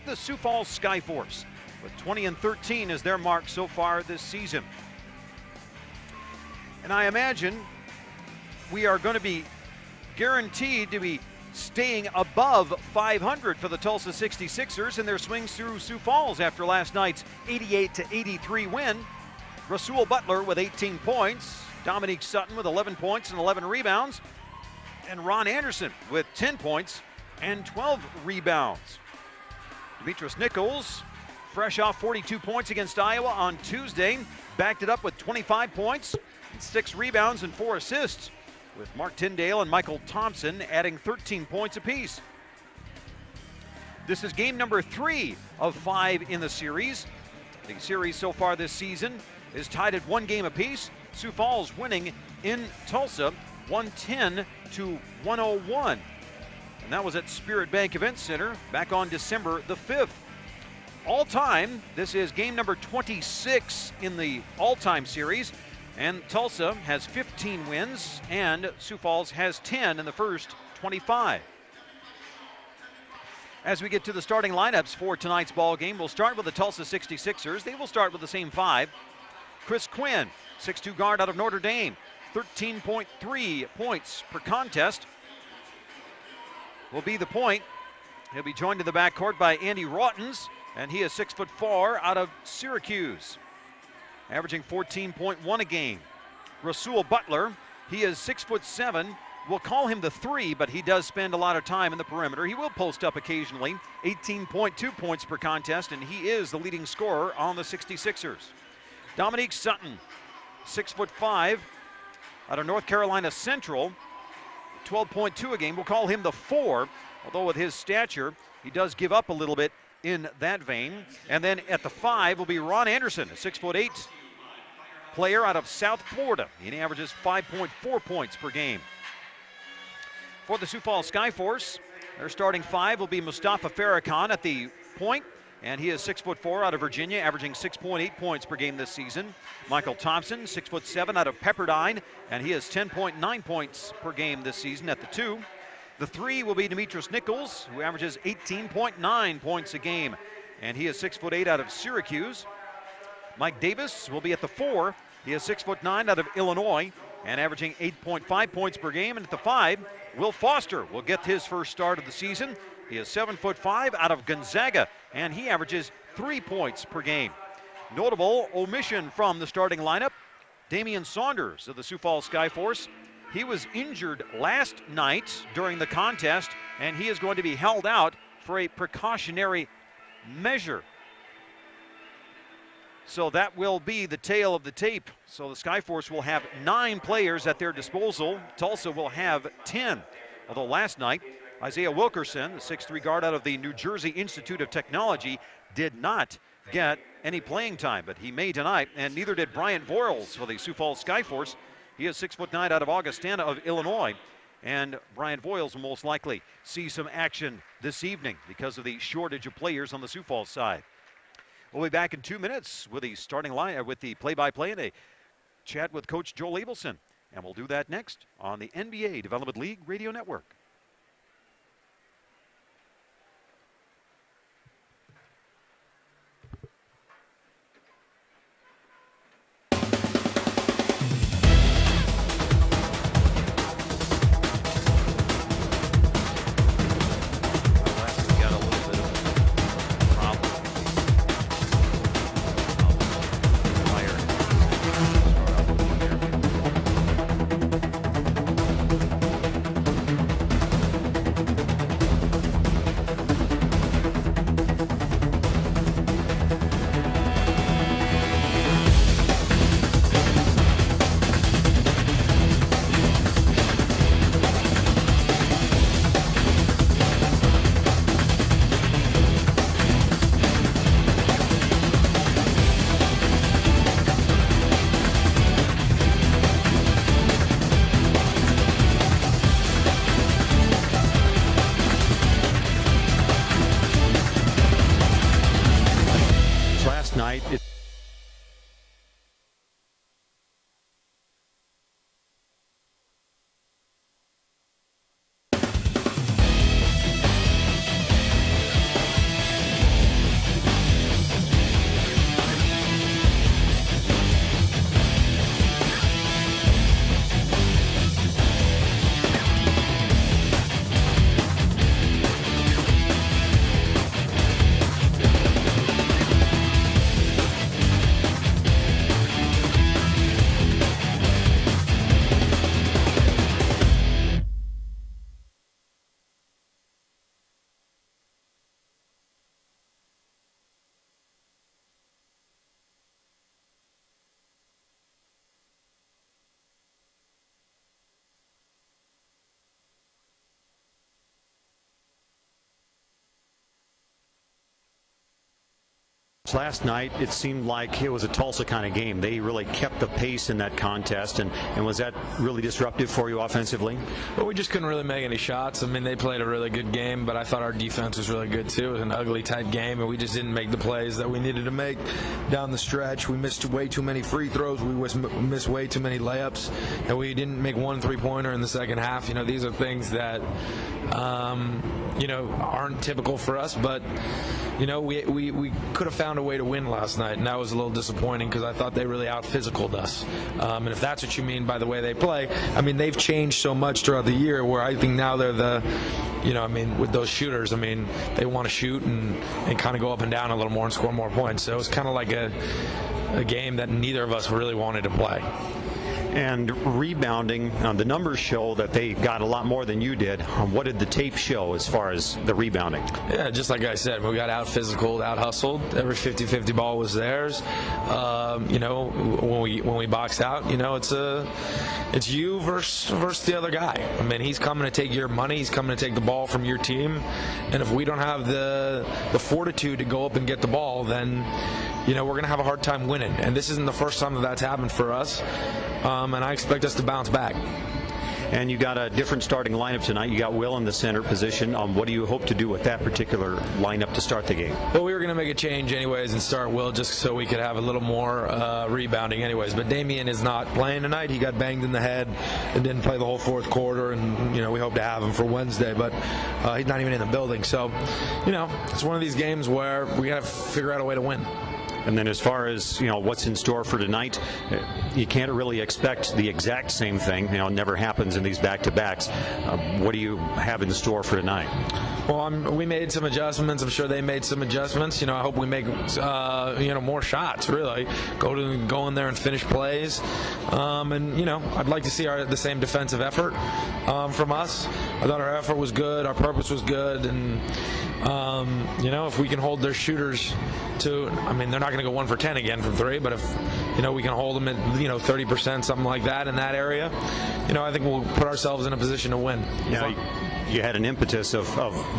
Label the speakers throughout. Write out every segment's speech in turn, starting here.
Speaker 1: the Sioux Falls Skyforce, with 20-13 as their mark so far this season. And I imagine we are going to be guaranteed to be staying above 500 for the Tulsa 66ers in their swings through Sioux Falls after last night's 88-83 win. Rasul Butler with 18 points, Dominique Sutton with 11 points and 11 rebounds, and Ron Anderson with 10 points and 12 rebounds. Demetrius Nichols, fresh off 42 points against Iowa on Tuesday, backed it up with 25 points, 6 rebounds and 4 assists, with Mark Tyndale and Michael Thompson adding 13 points apiece. This is game number 3 of 5 in the series. The series so far this season is tied at 1 game apiece. Sioux Falls winning in Tulsa 110-101. And that was at Spirit Bank Event Center back on December the 5th. All time, this is game number 26 in the all-time series. And Tulsa has 15 wins, and Sioux Falls has 10 in the first 25. As we get to the starting lineups for tonight's ball game, we'll start with the Tulsa 66ers. They will start with the same 5. Chris Quinn, 6'2" guard out of Notre Dame, 13.3 points per contest, will be the point. He'll be joined in the backcourt by Andy Rautins, and he is 6'4" out of Syracuse, averaging 14.1 a game. Rasul Butler, he is 6'7". We'll call him the 3, but he does spend a lot of time in the perimeter. He will post up occasionally, 18.2 points per contest, and he is the leading scorer on the 66ers. Dominique Sutton, 6'5", out of North Carolina Central, 12.2 a game. We'll call him the 4, although with his stature, he does give up a little bit in that vein. And then at the 5 will be Ron Anderson, a 6'8" player out of South Florida. He averages 5.4 points per game. For the Sioux Falls Skyforce, their starting 5 will be Mustafa Farrakhan at the point, and he is 6'4" out of Virginia, averaging 6.8 points per game this season. Michael Thompson, 6'7" out of Pepperdine, and he has 10.9 points per game this season at the 2. The 3 will be Demetrius Nichols, who averages 18.9 points a game, and he is 6'8" out of Syracuse. Mike Davis will be at the 4. He is 6'9" out of Illinois and averaging 8.5 points per game. And at the 5, Will Foster will get his first start of the season. He is 7'5" out of Gonzaga, and he averages 3 points per game. Notable omission from the starting lineup, Damian Saunders of the Sioux Falls Skyforce. He was injured last night during the contest, and he is going to be held out for a precautionary measure. So that will be the tail of the tape. So the Skyforce will have 9 players at their disposal. Tulsa will have 10. Although last night, Isaiah Wilkerson, the 6'3" guard out of the New Jersey Institute of Technology, did not get any playing time, but he may tonight, and neither did Bryant Voiles for the Sioux Falls Skyforce. He is 6'9" out of Augustana of Illinois, and Bryant Voiles will most likely see some action this evening because of the shortage of players on the Sioux Falls side. We'll be back in 2 minutes with the starting line, with the play-by-play and a chat with Coach Joel Abelson, and we'll do that next on the NBA Development League Radio Network. Night.
Speaker 2: Last night, it seemed like it was a Tulsa kind of game. They really kept the pace in that contest, and was that really disruptive for you offensively?
Speaker 3: Well, we just couldn't really make any shots. I mean, they played a really good game, but I thought our defense was really good too. It was an ugly, tight game, and we just didn't make the plays that we needed to make down the stretch. We missed way too many free throws. We missed way too many layups, and we didn't make one three-pointer in the second half. You know, these are things that, you know, aren't typical for us, but, you know, we could have found a way to win last night, and that was a little disappointing because I thought they really out-physicaled us. And if that's what you mean by the way they play, I mean, they've changed so much throughout the year where I think now they're the, you know, I mean, with those shooters, I mean, they want to shoot and kind of go up and down a little more and score more points. So it was kind of like a game that neither of us really wanted to play.
Speaker 2: And rebounding, the numbers show that they got a lot more than you did. What did the tape show as far as the rebounding? Yeah,
Speaker 3: just like I said, we got out-physicaled, out-hustled. Every 50-50 ball was theirs. You know, when we boxed out, you know, it's you versus the other guy. I mean, he's coming to take your money. He's coming to take the ball from your team. And if we don't have the fortitude to go up and get the ball, then, you know, we're going to have a hard time winning. And this isn't the first time that that's happened for us. And I expect us to bounce back.
Speaker 2: And you got a different starting lineup tonight. You got Will in the center position. What do you hope to do with that particular lineup to start the game?
Speaker 3: Well, we were going to make a change anyways and start Will just so we could have a little more rebounding anyways. But Damian is not playing tonight. He got banged in the head and didn't play the whole fourth quarter. And, you know, we hope to have him for Wednesday. But he's not even in the building. So, you know, it's one of these games where we got to figure out a way to win.
Speaker 2: And then as far as, you know, what's in store for tonight, you can't really expect the exact same thing. You know, it never happens in these back-to-backs. What do you have in store for tonight?
Speaker 3: Well, we made some adjustments. I'm sure they made some adjustments. You know, I hope we make, you know, more shots, really. Go in there and finish plays. And, you know, I'd like to see the same defensive effort from us. I thought our effort was good. Our purpose was good. And, you know, if we can hold their shooters to, I mean, they're not going to go 1 for 10 again from three, but if, you know, we can hold them at, you know, 30%, something like that in that area, you know, I think we'll put ourselves in a position to win.
Speaker 2: Yeah, you had an impetus of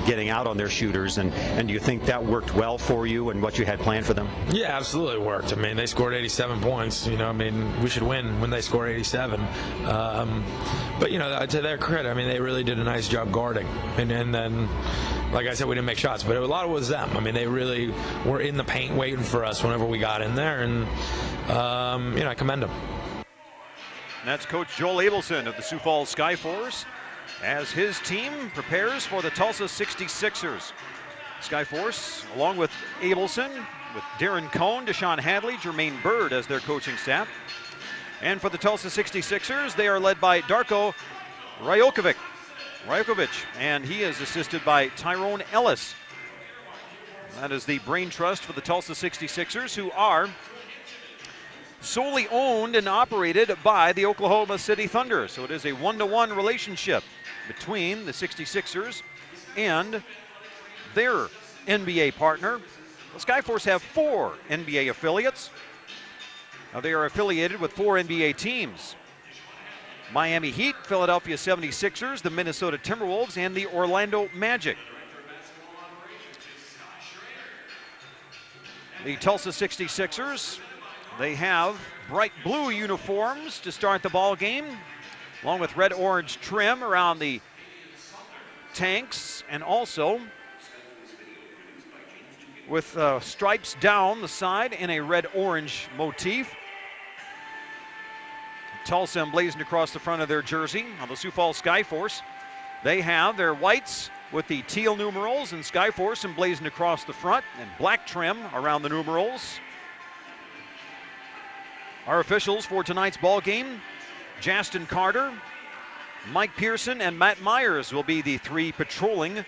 Speaker 2: getting out on their shooters, and do you think that worked well for you and what you had planned for them?
Speaker 3: Yeah, absolutely worked. I mean, they scored 87 points. You know, I mean, we should win when they score 87. But, you know, to their credit, I mean, they really did a nice job guarding. And then, like I said, we didn't make shots, but a lot of it was them. I mean, they really were in the paint waiting for us whenever we got in there, and, you know, I commend them.
Speaker 1: That's Coach Joel Abelson of the Sioux Falls Skyforce as his team prepares for the Tulsa 66ers. Skyforce, along with Abelson, with Darren Cohn, Deshaun Hadley, Jermaine Bird as their coaching staff. And for the Tulsa 66ers, they are led by Darko Rajokovic, and he is assisted by Tyrone Ellis. That is the brain trust for the Tulsa 66ers, who are solely owned and operated by the Oklahoma City Thunder. So it is a one-to-one relationship between the 66ers and their NBA partner. The Skyforce have 4 NBA affiliates. Now they are affiliated with 4 NBA teams: Miami Heat, Philadelphia 76ers, the Minnesota Timberwolves, and the Orlando Magic. The Tulsa 66ers, they have bright blue uniforms to start the ball game, along with red-orange trim around the tanks, and also with stripes down the side in a red-orange motif. Tulsa emblazoned across the front of their jersey. On the Sioux Falls Skyforce, they have their whites with the teal numerals and Skyforce emblazoned across the front, and black trim around the numerals. Our officials for tonight's ball game: Justin Carter, Mike Pearson, and Matt Myers will be the 3 patrolling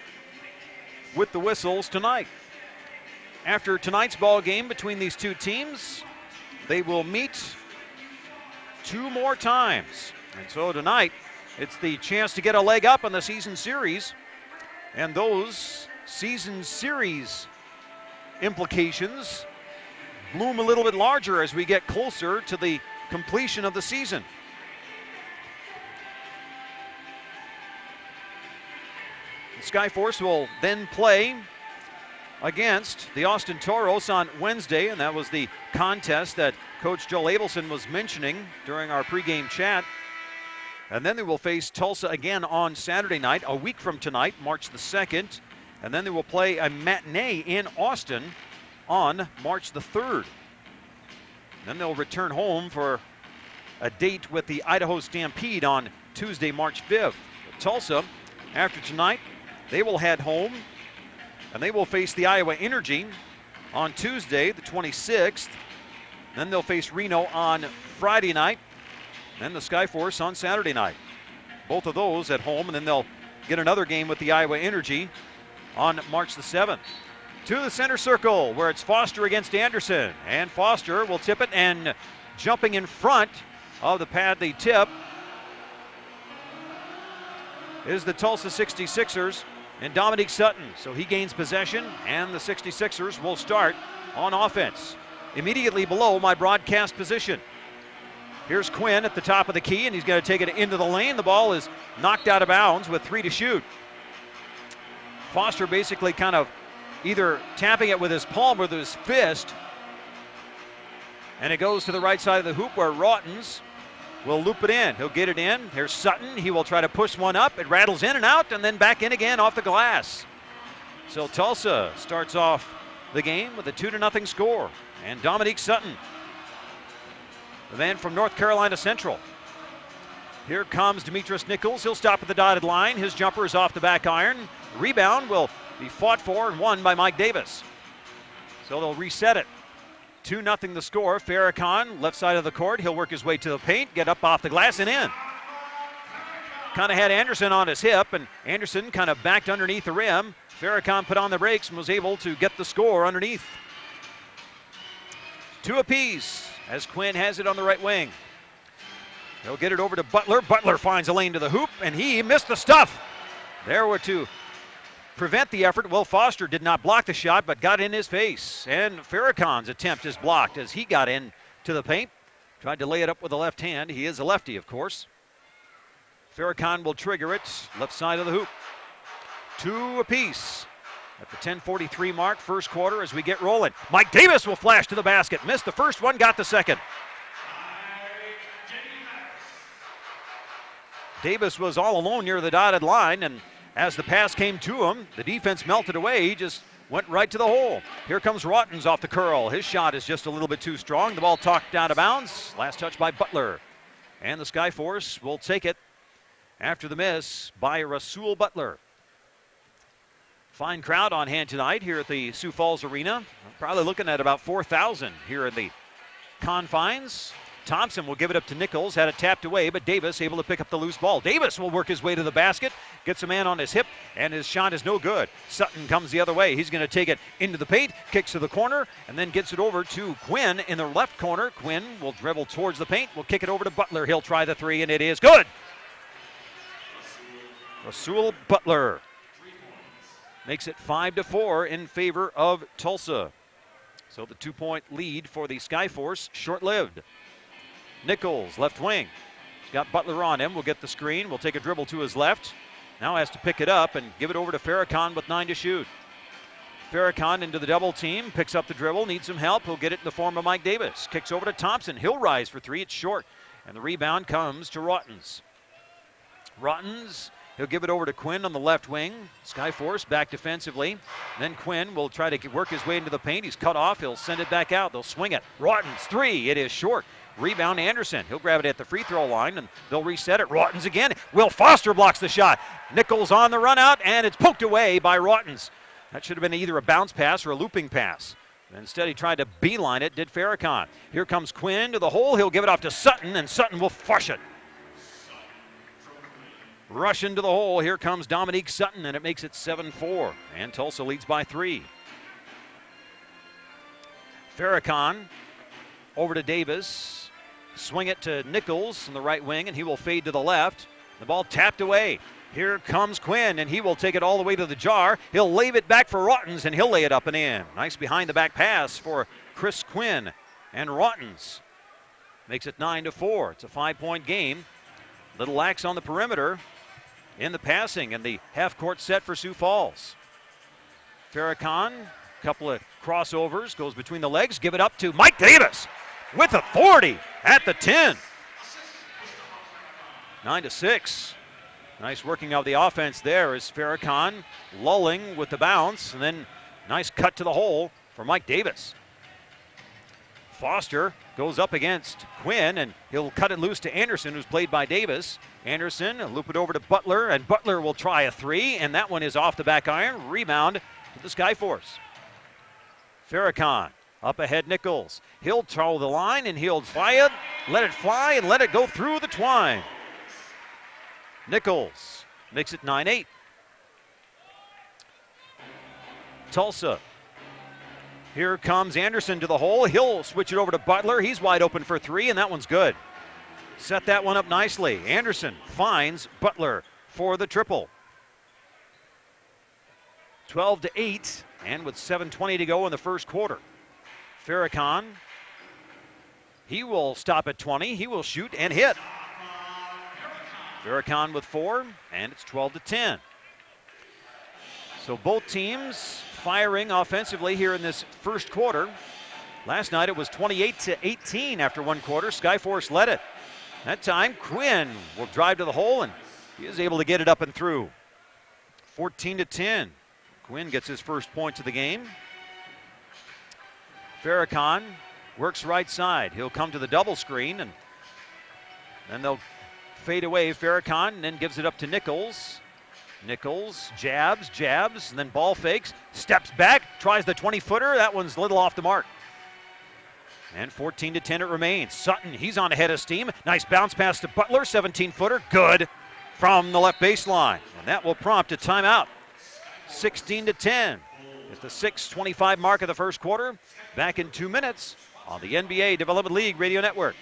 Speaker 1: with the whistles tonight. After tonight's ball game between these 2 teams, they will meet 2 more times. And so tonight, it's the chance to get a leg up on the season series. And those season series implications loom a little bit larger as we get closer to the completion of the season. The Skyforce will then play against the Austin Toros on Wednesday, and that was the contest that Coach Joe Abelson was mentioning during our pregame chat. And then they will face Tulsa again on Saturday night, a week from tonight, March the 2nd. And then they will play a matinee in Austin on March the 3rd. Then they'll return home for a date with the Idaho Stampede on Tuesday, March 5th. Tulsa, after tonight, they will head home and they will face the Iowa Energy on Tuesday, the 26th. Then they'll face Reno on Friday night. Then the Skyforce on Saturday night. Both of those at home, and then they'll get another game with the Iowa Energy on March the 7th. To the center circle, where it's Foster against Anderson. And Foster will tip it, and jumping in front of the pad they tip is the Tulsa 66ers and Dominique Sutton. So he gains possession, and the 66ers will start on offense. Immediately below my broadcast position. Here's Quinn at the top of the key, and he's going to take it into the lane. The ball is knocked out of bounds with 3 to shoot. Foster basically kind of either tapping it with his palm or with his fist. And it goes to the right side of the hoop where Rautins will loop it in. He'll get it in. Here's Sutton. He will try to push one up. It rattles in and out, and then back in again off the glass. So Tulsa starts off the game with a 2-0 score. And Dominique Sutton, the man from North Carolina Central. Here comes Demetrius Nichols. He'll stop at the dotted line. His jumper is off the back iron. Rebound will be fought for and won by Mike Davis. So they'll reset it. 2-0 the score. Farrakhan, left side of the court. He'll work his way to the paint, get up off the glass and in. Kind of had Anderson on his hip, and Anderson kind of backed underneath the rim. Farrakhan put on the brakes and was able to get the score underneath. 2 apiece as Quinn has it on the right wing. He'll get it over to Butler. Butler finds a lane to the hoop, and he missed the stuff. There were to prevent the effort. Will Foster did not block the shot, but got in his face. And Farrakhan's attempt is blocked as he got in to the paint. Tried to lay it up with the left hand. He is a lefty, of course. Farrakhan will trigger it, left side of the hoop. 2 apiece at the 10:43 mark, first quarter as we get rolling. Mike Davis will flash to the basket. Missed the first one, got the second. Davis was all alone near the dotted line, and as the pass came to him, the defense melted away. He just went right to the hole. Here comes Rautins off the curl. His shot is just a little bit too strong. The ball talked out of bounds. Last touch by Butler. And the Skyforce will take it after the miss by Rasul Butler. Fine crowd on hand tonight here at the Sioux Falls Arena. Probably looking at about 4,000 here in the confines. Thompson will give it up to Nichols, had it tapped away, but Davis able to pick up the loose ball. Davis will work his way to the basket, gets a man on his hip, and his shot is no good. Sutton comes the other way. He's going to take it into the paint, kicks to the corner, and then gets it over to Quinn in the left corner. Quinn will dribble towards the paint, will kick it over to Butler. He'll try the three, and it is good. Rasul Butler makes it 5-4 in favor of Tulsa. So the 2-point lead for the Skyforce, short-lived. Nichols, left wing. He's got Butler on him. Will get the screen. Will take a dribble to his left. Now has to pick it up and give it over to Farrakhan with 9 to shoot. Farrakhan into the double team. Picks up the dribble. Needs some help. He'll get it in the form of Mike Davis. Kicks over to Thompson. He'll rise for 3. It's short. And the rebound comes to Rautins. Rautins, he'll give it over to Quinn on the left wing. Skyforce back defensively. Then Quinn will try to work his way into the paint. He's cut off. He'll send it back out. They'll swing it. Rautins, 3. It is short. Rebound Anderson. He'll grab it at the free throw line, and they'll reset it. Rautins again. Will Foster blocks the shot. Nichols on the run out, and it's poked away by Rautins. That should have been either a bounce pass or a looping pass. Instead, he tried to beeline it, did Farrakhan. Here comes Quinn to the hole. He'll give it off to Sutton, and Sutton will flush it. Rush into the hole. Here comes Dominique Sutton, and it makes it 7-4. And Tulsa leads by 3. Farrakhan over to Davis. Swing it to Nichols in the right wing, and he will fade to the left. The ball tapped away. Here comes Quinn, and he will take it all the way to the jar. He'll lay it back for Rautins, and he'll lay it up and in. Nice behind-the-back pass for Chris Quinn. And Rautins makes it 9-4. It's a 5-point game. Little lax on the perimeter in the passing, and the half-court set for Sioux Falls. Farrakhan Couple of crossovers, goes between the legs, give it up to Mike Davis with authority at the 10. 9-6. Nice working of the offense there as Farrakhan lulling with the bounce, and then nice cut to the hole for Mike Davis. Foster goes up against Quinn, and he'll cut it loose to Anderson, who's played by Davis. Anderson loop it over to Butler, and Butler will try a three, and that one is off the back iron. Rebound to the Skyforce. Farrakhan up ahead, Nichols. He'll toe the line, and he'll let it fly and let it go through the twine. Nichols makes it 9-8. Tulsa. Here comes Anderson to the hole. He'll switch it over to Butler. He's wide open for three, and that one's good. Set that one up nicely. Anderson finds Butler for the triple. 12-8, and with 7:20 to go in the first quarter. Farrakhan, he will stop at 20. He will shoot and hit. Farrakhan with 4, and it's 12-10. So both teams firing offensively here in this first quarter. Last night it was 28-18 after one quarter. Skyforce led it. That time Quinn will drive to the hole, and he is able to get it up and through. 14-10. Quinn gets his first points of the game. Farrakhan works right side. He'll come to the double screen, and then they'll fade away. Farrakhan and then gives it up to Nichols. Nichols jabs, and then ball fakes, steps back, tries the 20-footer. That one's a little off the mark. And 14-10 it remains. Sutton, he's on ahead of steam. Nice bounce pass to Butler, 17-footer, good from the left baseline. And that will prompt a timeout. 16-10 is the 6:25 mark of the first quarter. Back in 2 minutes on the NBA Development League Radio Network.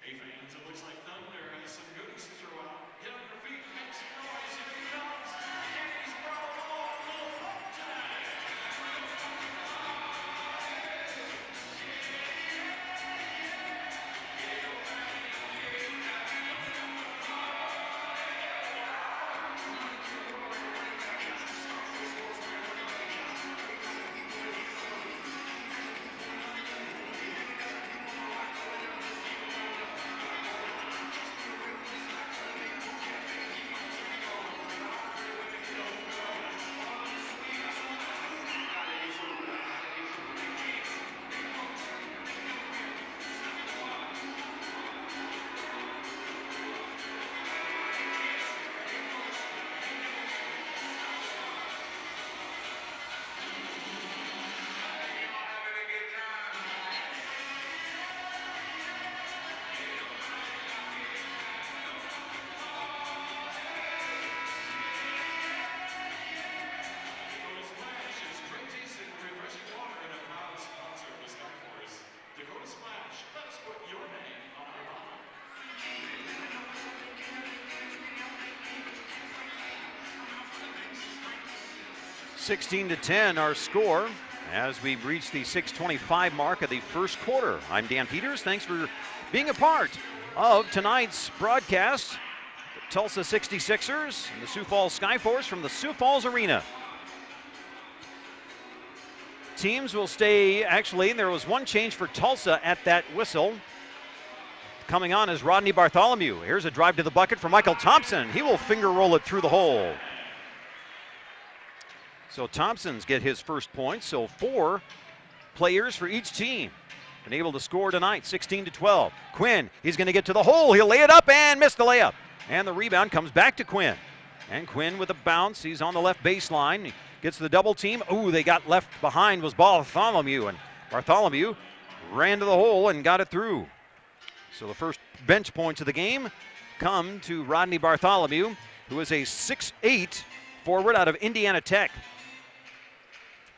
Speaker 4: Hey fans, it looks like Thunder has some goodies to throw out. Get on your feet, make some noise, here he comes. And he's brought along a little hope tonight. Dakota Splash, let us put your name on our bottle.
Speaker 1: 16-10 our score as we reach the 6:25 mark of the first quarter. I'm Dan Peters. Thanks for being a part of tonight's broadcast. The Tulsa 66ers and the Sioux Falls Skyforce from the Sioux Falls Arena. Teams will stay, actually, there was one change for Tulsa at that whistle. Coming on is Rodney Bartholomew. Here's a drive to the bucket for Michael Thompson. He will finger roll it through the hole. So Thompson's get his first point. So 4 players for each team. Been able to score tonight, 16-12. Quinn, he's going to get to the hole. He'll lay it up and miss the layup. And the rebound comes back to Quinn. And Quinn with a bounce. He's on the left baseline. He gets the double team. Ooh, they got left behind was Bartholomew, and Bartholomew ran to the hole and got it through. So the first bench points of the game come to Rodney Bartholomew, who is a 6'8" forward out of Indiana Tech.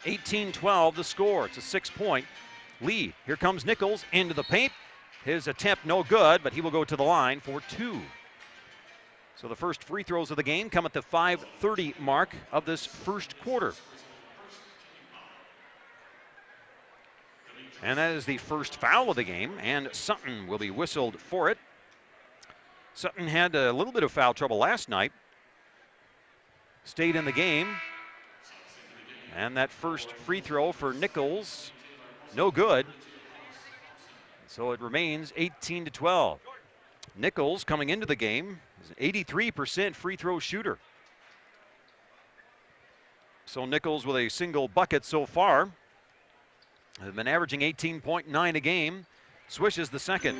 Speaker 1: 18-12 the score. It's a 6-point lead. Here comes Nichols into the paint. His attempt no good, but he will go to the line for 2. So the first free throws of the game come at the 5:30 mark of this first quarter. And that is the first foul of the game, and Sutton will be whistled for it. Sutton had a little bit of foul trouble last night. Stayed in the game. And that first free throw for Nichols, no good. So it remains 18-12. Nichols coming into the game is an 83% free throw shooter. So Nichols with a single bucket so far. Has been averaging 18.9 a game. Swishes the second.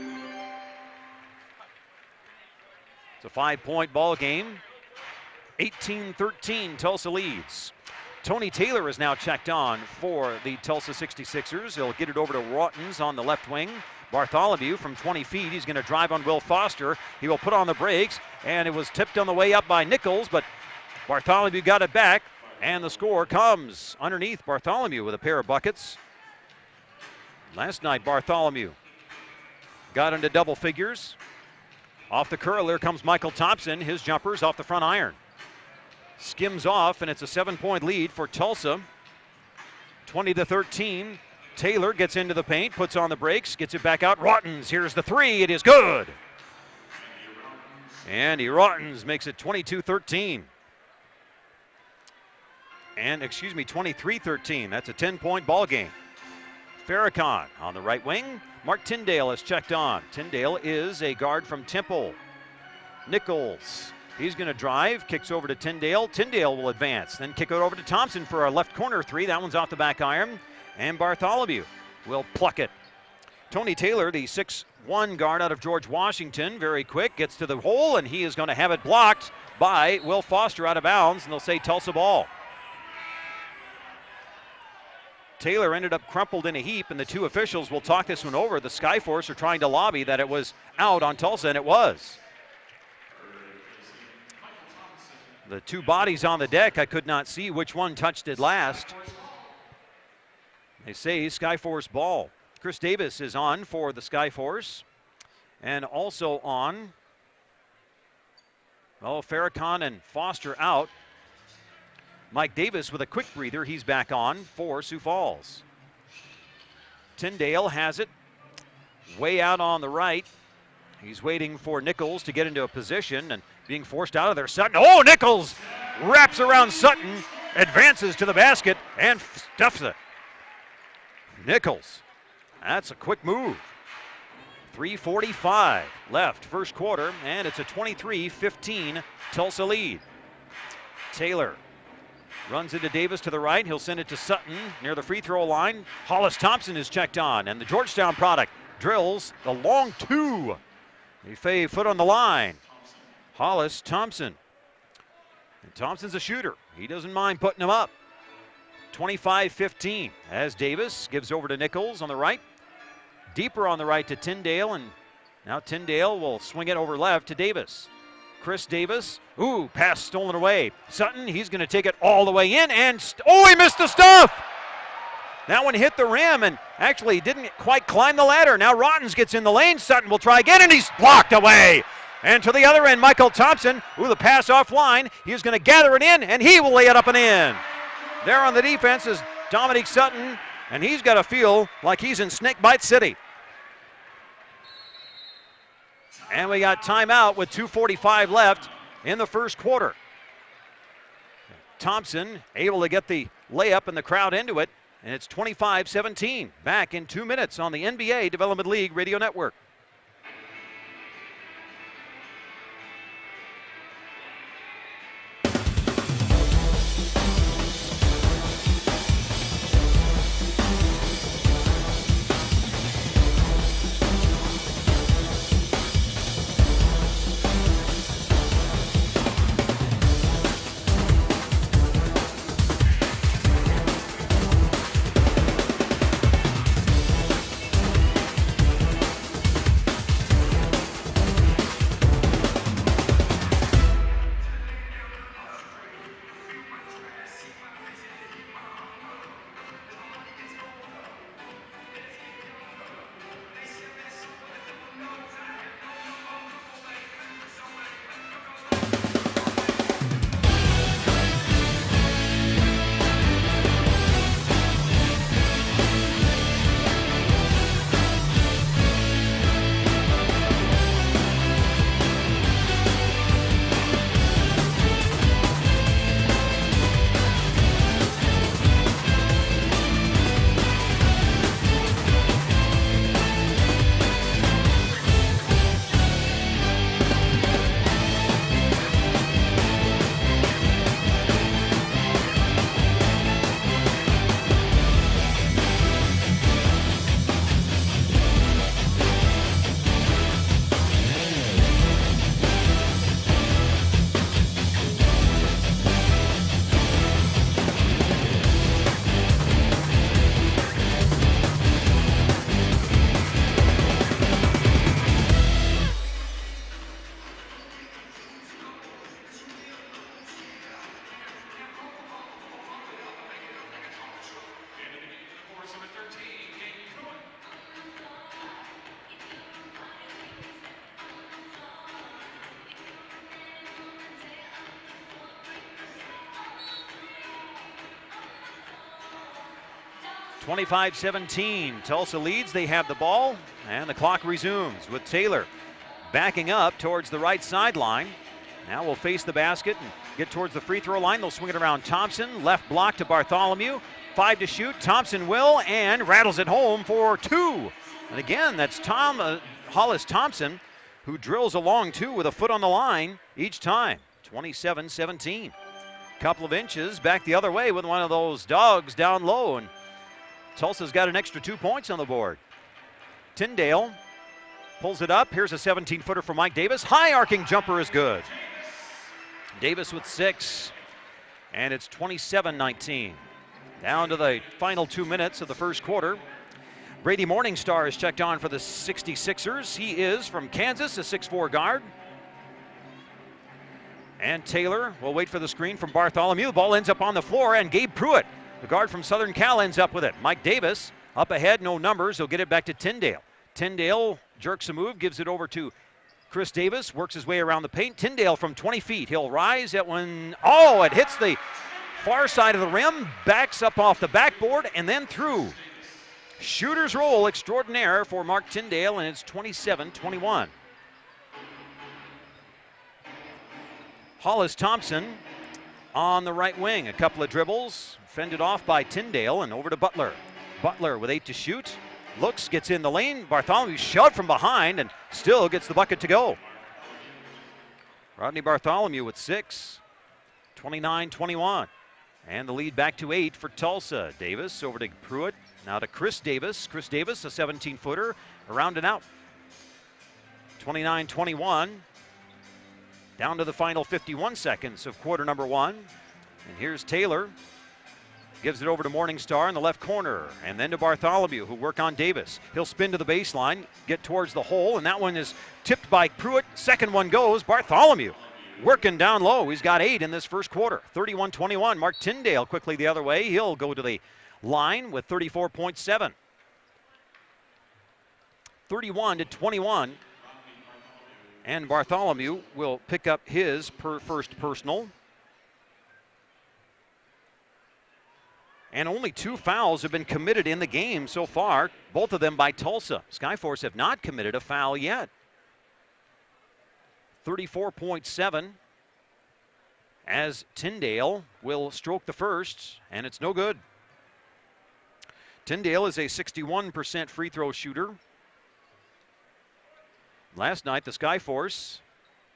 Speaker 1: It's a 5-point ball game. 18-13, Tulsa leads. Tony Taylor is now checked on for the Tulsa 66ers. He'll get it over to Rottens on the left wing. Bartholomew from 20 feet. He's going to drive on Will Foster. He will put on the brakes, and it was tipped on the way up by Nichols, but Bartholomew got it back, and the score comes underneath Bartholomew with a pair of buckets. Last night, Bartholomew got into double figures. Off the curl, here comes Michael Thompson. His jumper's off the front iron. Skims off, and it's a 7-point lead for Tulsa. 20-13. Taylor gets into the paint, puts on the brakes, gets it back out. Rottens, here's the three. It is good. Andy Rottens makes it 22-13. And, 23-13. That's a 10-point ball game. Farrakhan on the right wing. Mark Tyndale is checked on. Tyndale is a guard from Temple. Nichols, he's going to drive, kicks over to Tyndale. Tyndale will advance, then kick it over to Thompson for a left corner three. That one's off the back iron, and Bartholomew will pluck it. Tony Taylor, the 6'1" guard out of George Washington, very quick, gets to the hole, and he is going to have it blocked by Will Foster out of bounds, and they'll say Tulsa ball. Taylor ended up crumpled in a heap, and the two officials will talk this one over. The Skyforce are trying to lobby that it was out on Tulsa, and it was. The two bodies on the deck, I could not see which one touched it last. They say Skyforce ball. Chris Davis is on for the Skyforce. And also on, Farrakhan and Foster out. Mike Davis with a quick breather. He's back on for Sioux Falls. Tyndale has it way out on the right. He's waiting for Nichols to get into a position and being forced out of there. Sutton, oh, Nichols wraps around Sutton, advances to the basket and stuffs it. Nichols, that's a quick move. 3:45 left first quarter, and it's a 23-15 Tulsa lead. Taylor runs into Davis to the right. He'll send it to Sutton near the free throw line. Hollis Thompson is checked on, and the Georgetown product drills the long two. A foot on the line. Hollis Thompson. And Thompson's a shooter. He doesn't mind putting him up. 25-15 as Davis gives over to Nichols on the right. Deeper on the right to Tyndale, and now Tyndale will swing it over left to Davis. Chris Davis, ooh, pass stolen away. Sutton, he's going to take it all the way in, and he missed the stuff! That one hit the rim and actually didn't quite climb the ladder. Now Rottens gets in the lane. Sutton will try again, and he's blocked away. And to the other end, Michael Thompson, ooh, the pass offline. He's going to gather it in, and he will lay it up and in. There on the defense is Dominique Sutton, and he's got to feel like he's in Snakebite City. And we got timeout with 2:45 left in the first quarter. Thompson able to get the layup and the crowd into it, and it's 25-17. Back in 2 minutes on the NBA Development League Radio Network. 25-17. Tulsa leads. They have the ball, and the clock resumes with Taylor backing up towards the right sideline. Now we'll face the basket and get towards the free throw line. They'll swing it around Thompson. Left block to Bartholomew. 5 to shoot. Thompson will, and rattles it home for 2. And again, that's Hollis Thompson, who drills along 2 with a foot on the line each time. 27-17. Couple of inches back the other way with one of those dogs down low, and Tulsa's got an extra 2 points on the board. Tyndale pulls it up. Here's a 17-footer for Mike Davis. High arcing jumper is good. Davis with 6, and it's 27-19. Down to the final 2 minutes of the first quarter. Brady Morningstar is checked on for the 66ers. He is from Kansas, a 6'4" guard. And Taylor will wait for the screen from Bartholomew. The ball ends up on the floor, and Gabe Pruitt, the guard from Southern Cal, ends up with it. Mike Davis up ahead, no numbers. He'll get it back to Tyndale. Tyndale jerks a move, gives it over to Chris Davis, works his way around the paint. Tyndale from 20 feet. He'll rise at one. Oh, it hits the far side of the rim, backs up off the backboard, and then through. Shooter's roll extraordinaire for Mark Tyndale, and it's 27-21. Hollis Thompson on the right wing. A couple of dribbles, fended off by Tyndale, and over to Butler. Butler with 8 to shoot. Looks, gets in the lane. Bartholomew shoved from behind and still gets the bucket to go. Rodney Bartholomew with 6. 29-21. And the lead back to 8 for Tulsa. Davis over to Pruitt. Now to Chris Davis. Chris Davis, a 17-footer, around and out. 29-21. Down to the final 51 seconds of quarter number 1. And here's Taylor. Gives it over to Morningstar in the left corner, and then to Bartholomew, who work on Davis. He'll spin to the baseline, get towards the hole, and that one is tipped by Pruitt. Second one goes. Bartholomew working down low. He's got 8 in this first quarter. 31-21. Mark Tyndale quickly the other way. He'll go to the line with 34.7. 31-21. And Bartholomew will pick up his first personal. And only 2 fouls have been committed in the game so far, both of them by Tulsa. Skyforce have not committed a foul yet. 34.7 as Tyndale will stroke the first, and it's no good. Tyndale is a 61% free throw shooter. Last night, the Skyforce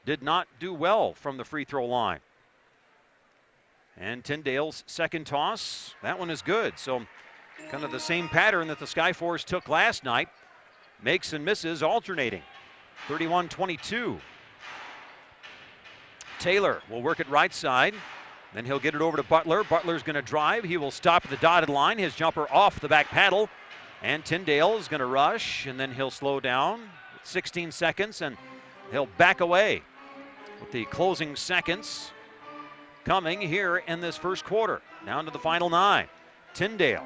Speaker 1: did not do well from the free throw line. And Tyndale's second toss, that one is good. So kind of the same pattern that the Skyforce took last night. Makes and misses alternating. 31-22. Taylor will work it right side. Then he'll get it over to Butler. Butler's going to drive. He will stop at the dotted line. His jumper off the back paddle. And Tyndale is going to rush, and then he'll slow down. 16 seconds, and he'll back away with the closing seconds coming here in this first quarter. Down to the final 9. Tyndale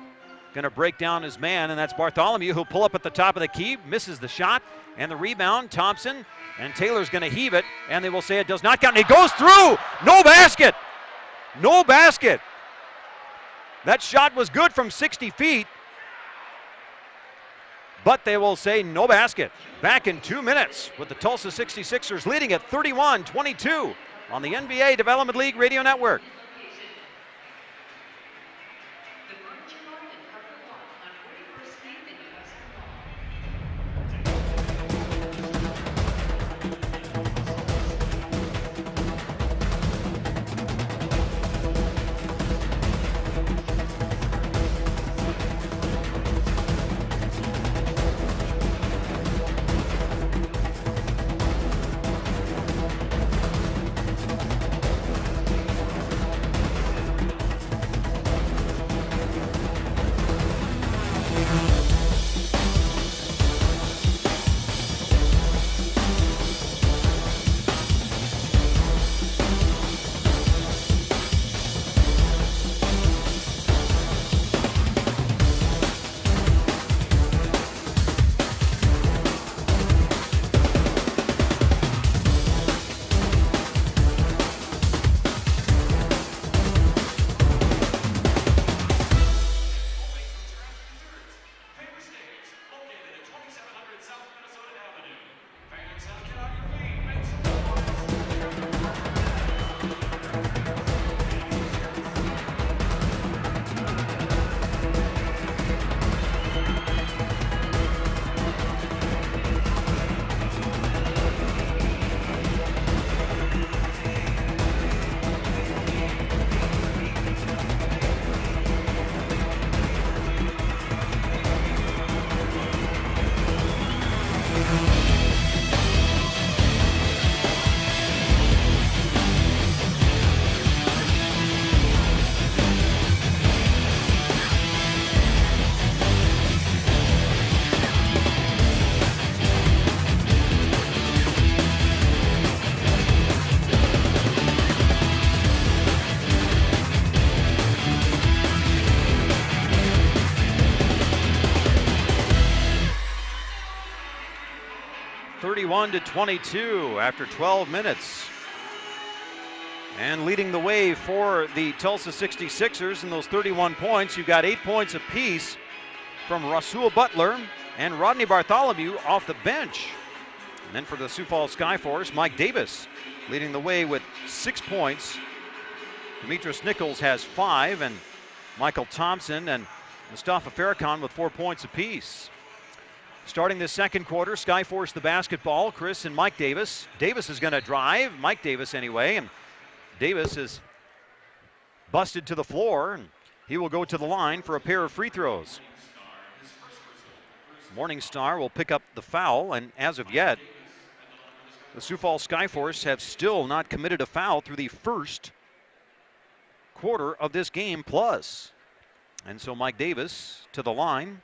Speaker 1: going to break down his man, and that's Bartholomew, who'll pull up at the top of the key, misses the shot, and the rebound, Thompson, and Taylor's going to heave it, and they will say it does not count, and it goes through! No basket! No basket! That shot was good from 60 feet, but they will say no basket. Back in 2 minutes with the Tulsa 66ers leading at 31-22 on the NBA Development League Radio Network. 31-22 after 12 minutes. And leading the way for the Tulsa 66ers in those 31 points, you've got 8 points apiece from Rasul Butler and Rodney Bartholomew off the bench. And then for the Sioux Falls Skyforce, Mike Davis leading the way with 6 points. Demetrius Nichols has 5, and Michael Thompson and Mustafa Farrakhan with 4 points apiece. Starting this second quarter, Skyforce the basketball, Chris and Mike Davis. Davis is going to drive, Mike Davis anyway, and Davis is busted to the floor, and he will go to the line for a pair of free throws. Morningstar will pick up the foul, and as of yet, the Sioux Falls Skyforce have still not committed a foul through the first quarter of this game plus. And so Mike Davis to the line.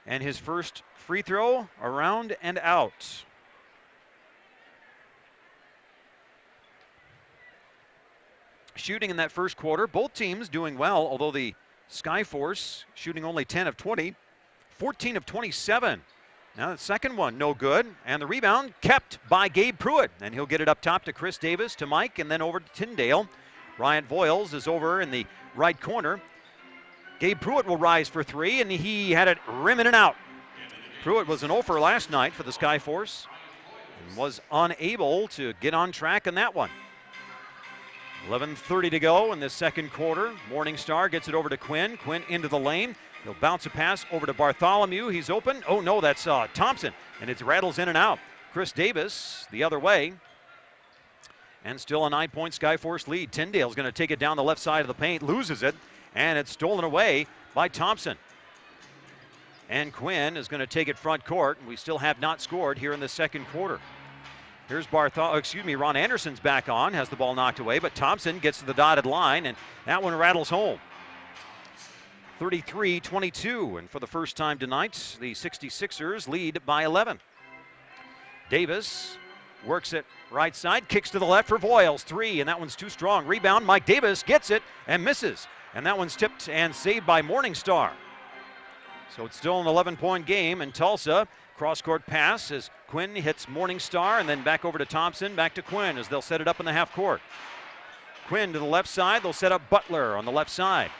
Speaker 1: And his first free throw, around and out. Shooting in that first quarter, both teams doing well, although the Skyforce shooting only 10 of 20, 14 of 27. Now the second one, no good, and the rebound kept by Gabe Pruitt, and he'll get it up top to Chris Davis, to Mike, and then over to Tyndale. Bryant Voiles is over in the right corner. Gabe Pruitt will rise for 3, and he had it rim in and out. Pruitt was an 0 last night for the Skyforce and was unable to get on track in that one. 11:30 to go in this second quarter. Morningstar gets it over to Quinn. Quinn into the lane. He'll bounce a pass over to Bartholomew. He's open. Oh no, that's Thompson, and it rattles in and out. Chris Davis the other way. And still a 9-point Skyforce lead. Tyndale's going to take it down the left side of the paint, loses it, and it's stolen away by Thompson. And Quinn is going to take it front court, and we still have not scored here in the second quarter. Here's Ron Anderson's back on, has the ball knocked away, but Thompson gets to the dotted line, and that one rattles home. 33-22, and for the first time tonight, the 66ers lead by 11. Davis works it right side, kicks to the left for Voiles, 3, and that one's too strong. Rebound, Mike Davis gets it and misses, and that one's tipped and saved by Morningstar. So it's still an 11-point game in Tulsa. Cross-court pass as Quinn hits Morningstar, and then back over to Thompson, back to Quinn as they'll set it up in the half court. Quinn to the left side, they'll set up Butler on the left side.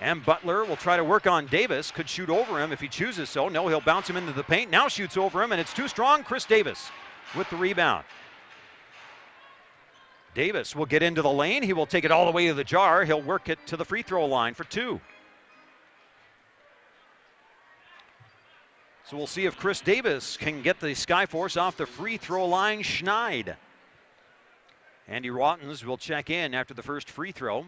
Speaker 1: And Butler will try to work on Davis, could shoot over him if he chooses so. No, he'll bounce him into the paint, now shoots over him, and it's too strong. Chris Davis with the rebound. Davis will get into the lane, he will take it all the way to the jar, he'll work it to the free throw line for 2. So we'll see if Chris Davis can get the Skyforce off the free throw line. Schneid. Andy Rottens will check in after the first free throw.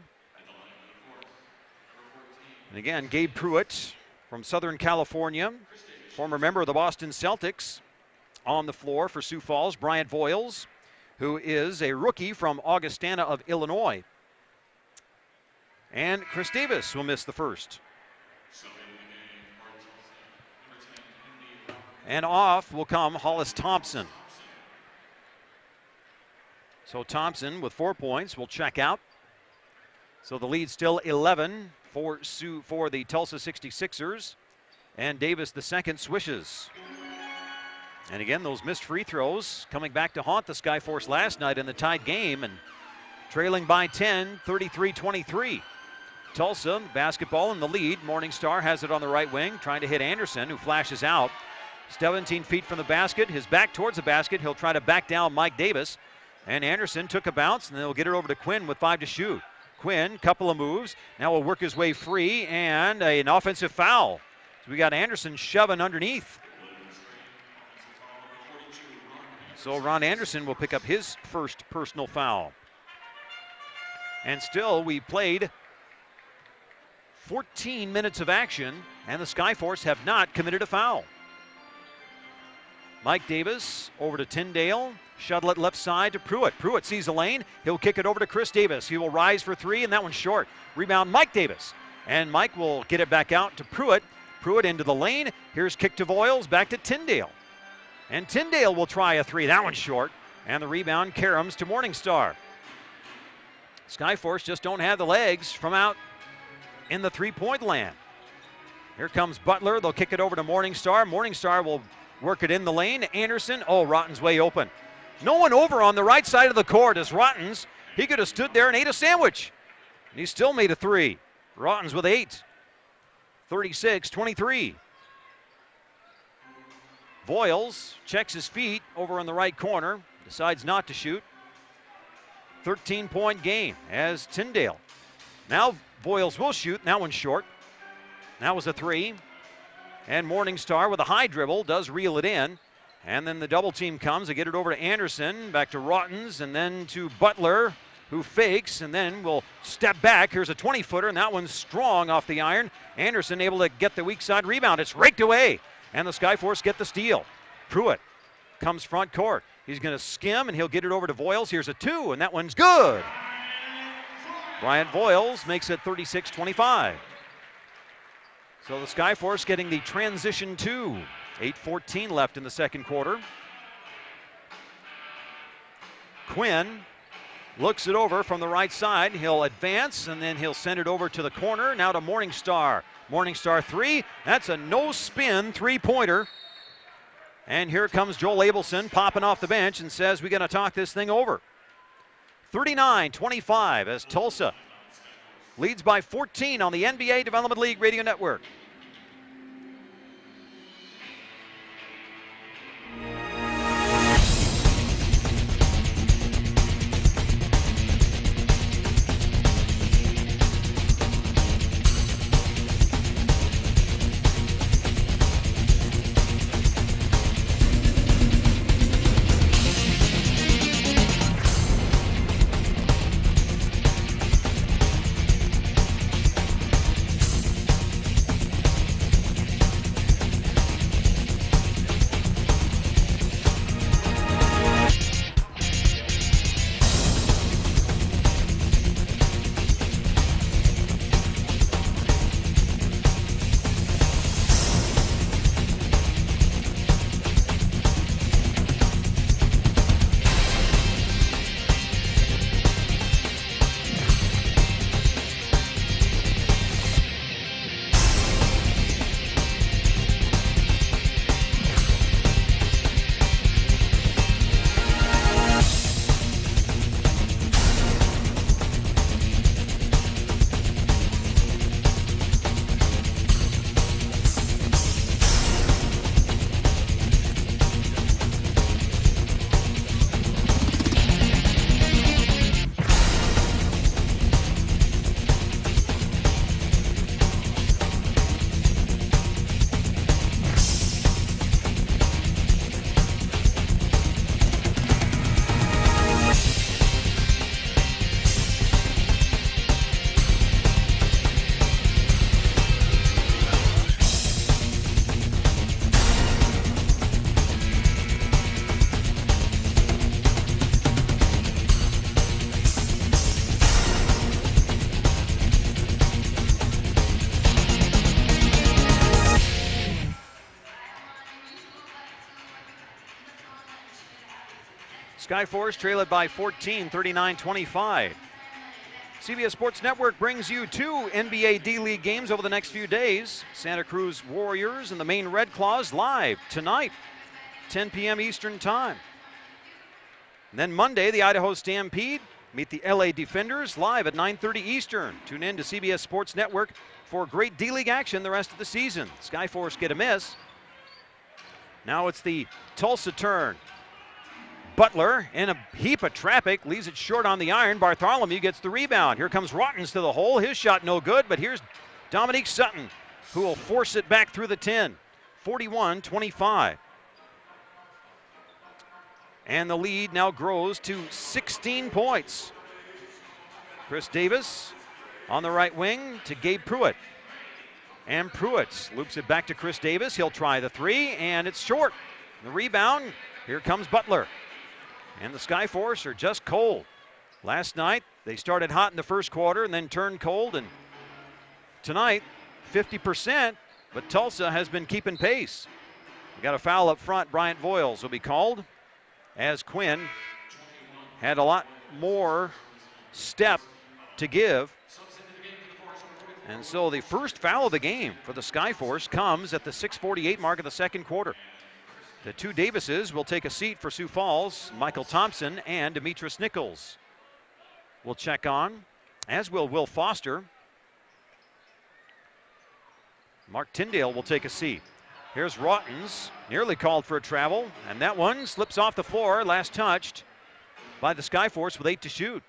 Speaker 1: And again, Gabe Pruitt from Southern California, former member of the Boston Celtics, on the floor for Sioux Falls. Bryant Voiles, who is a rookie from Augustana of Illinois. And Chris Davis will miss the first. And off will come Hollis Thompson. So Thompson with 4 points will check out. So the lead still 11 for the Tulsa 66ers. And Davis the second swishes. And again, those missed free throws coming back to haunt the Skyforce last night in the tied game, and trailing by 10, 33-23. Tulsa basketball in the lead. Morningstar has it on the right wing, trying to hit Anderson, who flashes out. 17 feet from the basket, his back towards the basket. He'll try to back down Mike Davis. And Anderson took a bounce, and they'll get it over to Quinn with 5 to shoot. Quinn, couple of moves, now will work his way free, and an offensive foul. So we got Anderson shoving underneath. So Ron Anderson will pick up his first personal foul. And still, we played 14 minutes of action, and the Skyforce have not committed a foul. Mike Davis over to Tyndale. Shuttle it left side to Pruitt. Pruitt sees a lane. He'll kick it over to Chris Davis. He will rise for 3, and that one's short. Rebound, Mike Davis. And Mike will get it back out to Pruitt. Pruitt into the lane. Here's kick to Voiles, back to Tyndale. And Tyndale will try a 3. That one's short. And the rebound, Karams to Morningstar. Skyforce just don't have the legs from out in the three-point land. Here comes Butler. They'll kick it over to Morningstar. Morningstar will work it in the lane. Anderson, oh, Rotten's way open. No one over on the right side of the court as Rotten's. He could have stood there and ate a sandwich. And he still made a three. Rotten's with 8. 36-23. Voiles checks his feet over in the right corner. Decides not to shoot. 13-point game as Tyndale. Now Voiles will shoot. That one's short. That was a 3. And Morningstar with a high dribble does reel it in. And then the double team comes. They get it over to Anderson, back to Rotten's, and then to Butler, who fakes, and then will step back. Here's a 20-footer, and that one's strong off the iron. Anderson able to get the weak side rebound. It's raked away, and the Skyforce get the steal. Pruitt comes front court. He's going to skim, and he'll get it over to Voiles. Here's a 2, and that one's good. Bryant Voiles makes it 36-25. So the Skyforce getting the transition 2. 8:14 left in the second quarter. Quinn looks it over from the right side. He'll advance, and then he'll send it over to the corner. Now to Morningstar. Morningstar 3. That's a no-spin three-pointer. And here comes Joel Abelson popping off the bench and says, we're going to talk this thing over. 39-25 as Tulsa leads by 14 on the NBA Development League Radio Network. Skyforce trail it by 14, 39-25. CBS Sports Network brings you 2 NBA D-League games over the next few days. Santa Cruz Warriors and the Maine Red Claws live tonight, 10 p.m. Eastern Time. And then Monday, the Idaho Stampede meet the LA Defenders live at 9:30 Eastern. Tune in to CBS Sports Network for great D-League action the rest of the season. Skyforce get a miss. Now it's the Tulsa turn. Butler in a heap of traffic, leaves it short on the iron. Bartholomew gets the rebound. Here comes Rottens to the hole. His shot no good, but here's Dominique Sutton, who will force it back through the 10. 41-25. And the lead now grows to 16 points. Chris Davis on the right wing to Gabe Pruitt. And Pruitt loops it back to Chris Davis. He'll try the 3, and it's short. The rebound, here comes Butler. And the Skyforce are just cold. Last night, they started hot in the first quarter and then turned cold. And tonight, 50%, but Tulsa has been keeping pace. We got a foul up front. Bryant Voiles will be called as Quinn had a lot more step to give. And so the first foul of the game for the Skyforce comes at the 6:48 mark of the second quarter. The two Davises will take a seat for Sioux Falls. Michael Thompson and Demetrius Nichols will check on, as will Will Foster. Mark Tyndale will take a seat. Here's Rottens, nearly called for a travel, and that one slips off the floor, last touched by the Skyforce with 8 to shoot.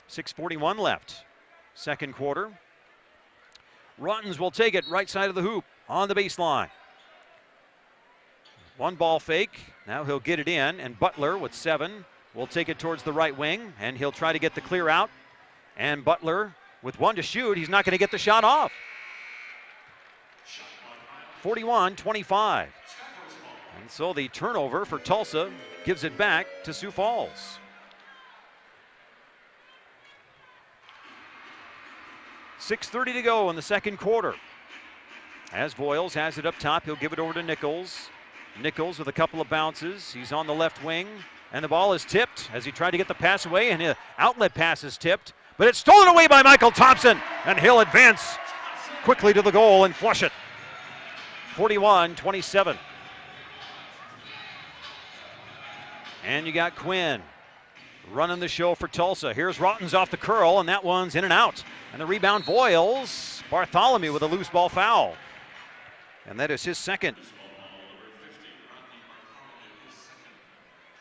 Speaker 1: 6:41 left, second quarter. Rottens will take it right side of the hoop on the baseline. One ball fake, now he'll get it in, and Butler with 7 will take it towards the right wing, and he'll try to get the clear out. And Butler with 1 to shoot, he's not going to get the shot off. 41-25. And so the turnover for Tulsa gives it back to Sioux Falls. 6:30 to go in the second quarter. As Voiles has it up top, he'll give it over to Nichols. Nichols with a couple of bounces. He's on the left wing, and the ball is tipped as he tried to get the pass away, and the outlet pass is tipped, but it's stolen away by Michael Thompson, and he'll advance quickly to the goal and flush it. 41-27. And you got Quinn running the show for Tulsa. Here's Rottens off the curl, and that one's in and out. And the rebound, Voiles. Bartholomew with a loose ball foul. And that is his second.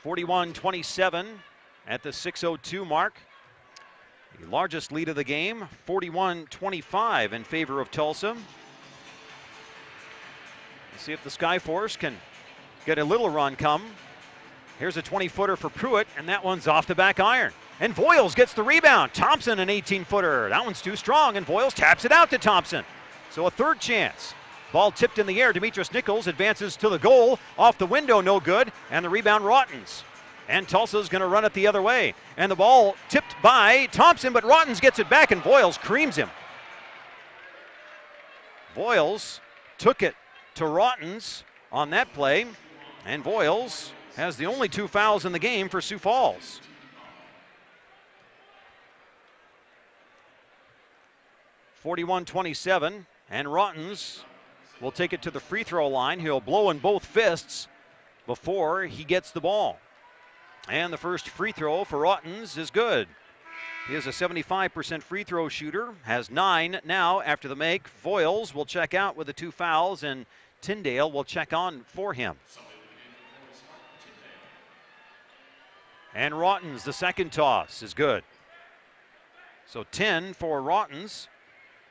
Speaker 1: 41-27 at the 6:02 mark. The largest lead of the game, 41-25 in favor of Tulsa. See if the Skyforce can get a little run come. Here's a 20-footer for Pruitt, and that one's off the back iron. And Voiles gets the rebound. Thompson, an 18-footer. That one's too strong, and Voiles taps it out to Thompson. So a third chance. Ball tipped in the air. Demetrius Nichols advances to the goal. Off the window, no good. And the rebound, Rottens. And Tulsa's going to run it the other way. And the ball tipped by Thompson, but Rottens gets it back, and Voiles creams him. Voiles took it to Rottens on that play, and Voiles has the only 2 fouls in the game for Sioux Falls. (41-27), and Rottens will take it to the free throw line. He'll blow in both fists before he gets the ball. And the first free throw for Rottens is good. He is a 75% free throw shooter, has 9 now after the make. Voiles will check out with the 2 fouls, and Tyndale will check on for him. And Rottens, the second toss is good. So 10 for Rottens,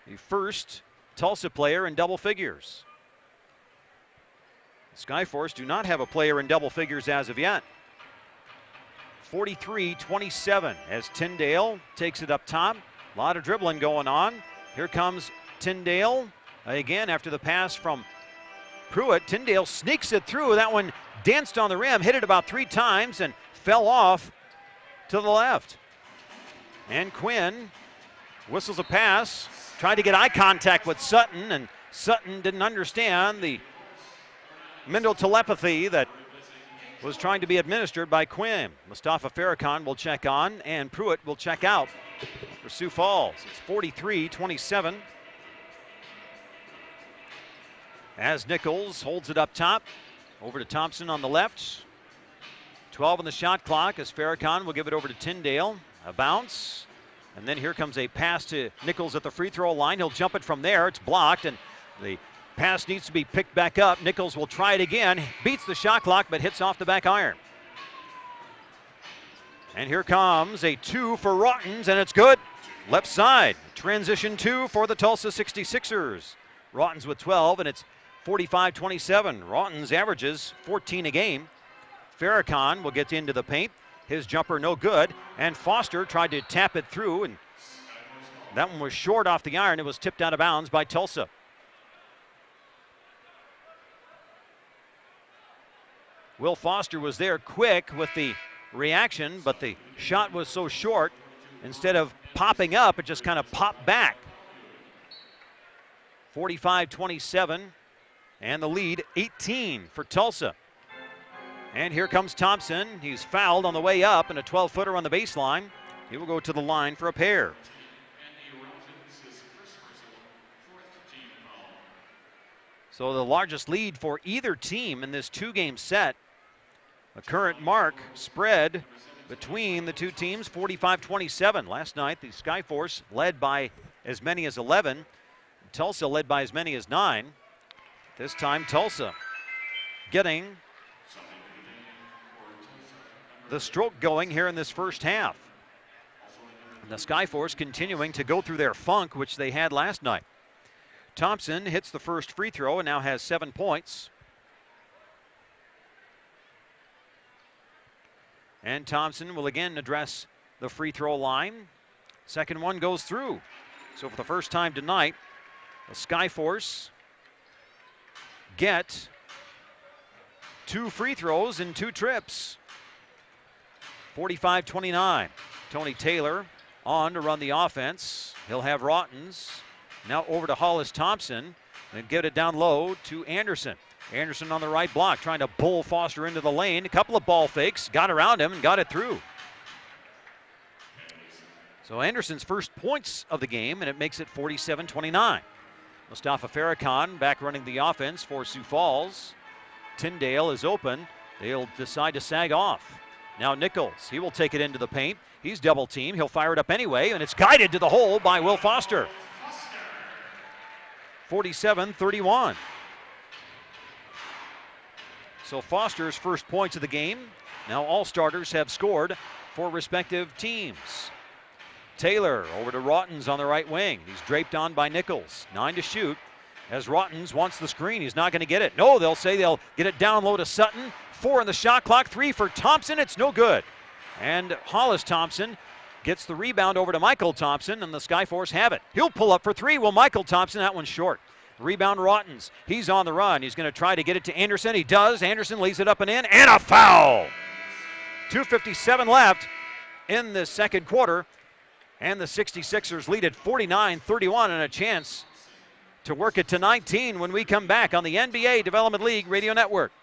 Speaker 1: the first Tulsa player in double figures. Skyforce do not have a player in double figures as of yet. 43-27 as Tyndale takes it up top. A lot of dribbling going on. Here comes Tyndale again after the pass from Pruitt. Tyndale sneaks it through. That one danced on the rim, hit it about 3 times, and fell off to the left. And Quinn whistles a pass, tried to get eye contact with Sutton, and Sutton didn't understand the mental telepathy that was trying to be administered by Quinn. Mustafa Farrakhan will check on, and Pruitt will check out for Sioux Falls. It's 43-27. As Nichols holds it up top, over to Thompson on the left. 12 on the shot clock as Farrakhan will give it over to Tyndale. A bounce, and then here comes a pass to Nichols at the free throw line. He'll jump it from there. It's blocked, and the pass needs to be picked back up. Nichols will try it again, beats the shot clock, but hits off the back iron. And here comes a 2 for Rottens, and it's good. Left side, transition 2 for the Tulsa 66ers. Rottens with 12, and it's 45-27. Rottens averages 14 a game. Farrakhan will get into the paint. His jumper no good, and Foster tried to tap it through, and that one was short off the iron. It was tipped out of bounds by Tulsa. Will Foster was there quick with the reaction, but the shot was so short, instead of popping up, it just kind of popped back. 45-27, and the lead 18 for Tulsa. And here comes Thompson. He's fouled on the way up, and a 12-footer on the baseline. He will go to the line for a pair. So the largest lead for either team in this two-game set. The current mark spread between the two teams, 45-27. Last night, the Skyforce led by as many as 11. Tulsa led by as many as 9. This time, Tulsa getting the stroke going here in this first half. And the Skyforce continuing to go through their funk, which they had last night. Thompson hits the first free throw and now has 7 points. And Thompson will again address the free throw line. Second one goes through. So for the first time tonight, the Skyforce get 2 free throws in 2 trips. 45-29. Tony Taylor on to run the offense. He'll have Rottens. Now over to Hollis Thompson and get it down low to Anderson. Anderson on the right block, trying to bull Foster into the lane. A couple of ball fakes, got around him and got it through. So Anderson's first points of the game, and it makes it 47-29. Mustafa Farrakhan back running the offense for Sioux Falls. Tyndale is open. They'll decide to sag off. Now Nichols, he will take it into the paint. He's double teamed. He'll fire it up anyway, and it's guided to the hole by Will Foster. 47-31. So Foster's first points of the game. Now all starters have scored for respective teams. Taylor over to Rottens on the right wing. He's draped on by Nichols. 9 to shoot as Rottens wants the screen. He's not going to get it. No, they'll say they'll get it down low to Sutton. 4 in the shot clock, 3 for Thompson. It's no good. And Hollis Thompson gets the rebound over to Michael Thompson, and the Skyforce have it. He'll pull up for 3. Will Michael Thompson, that one's short. Rebound Rottens. He's on the run. He's going to try to get it to Anderson. He does. Anderson lays it up and in, and a foul. 2:57 left in the second quarter, and the 66ers lead at 49-31 and a chance to work it to 19 when we come back on the NBA Development League Radio Network.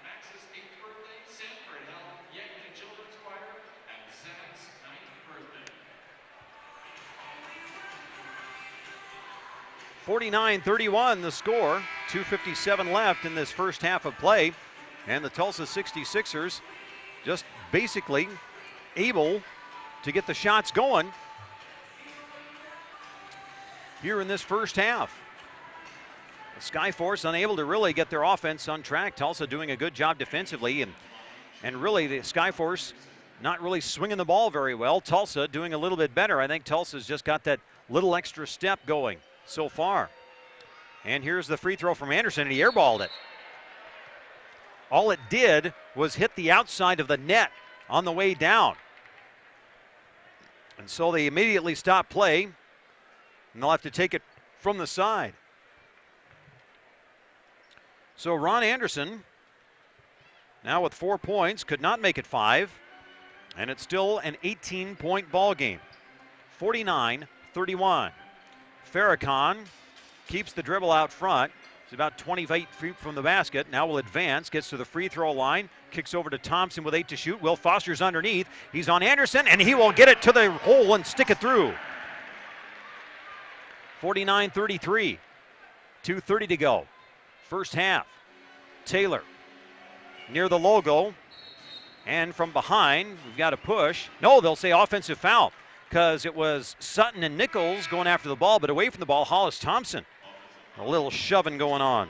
Speaker 4: Max's 8th birthday, Sanford held Yankton Children's Choir, and Zach's 9th birthday.
Speaker 1: 49-31 the score. 2:57 left in this first half of play. And the Tulsa 66ers just basically able to get the shots going here in this first half. The Skyforce unable to really get their offense on track. Tulsa doing a good job defensively, and really the Skyforce not really swinging the ball very well. Tulsa doing a little bit better. I think Tulsa's just got that little extra step going. so far. And here's the free throw from Anderson, and he airballed it. All it did was hit the outside of the net on the way down. And so they immediately stop play, and they'll have to take it from the side. So Ron Anderson, now with 4 points, could not make it 5, and it's still an 18-point ball game. 49-31. Farrakhan keeps the dribble out front. He's about 28 feet from the basket. Now will advance, gets to the free throw line, kicks over to Thompson with 8 to shoot. Will Foster's underneath. He's on Anderson, and he will get it to the hole and stick it through. 49-33. 2:30 to go. First half. Taylor near the logo, and from behind, we've got a push. No, they'll say offensive foul, because it was Sutton and Nichols going after the ball, but away from the ball, Hollis Thompson. A little shoving going on.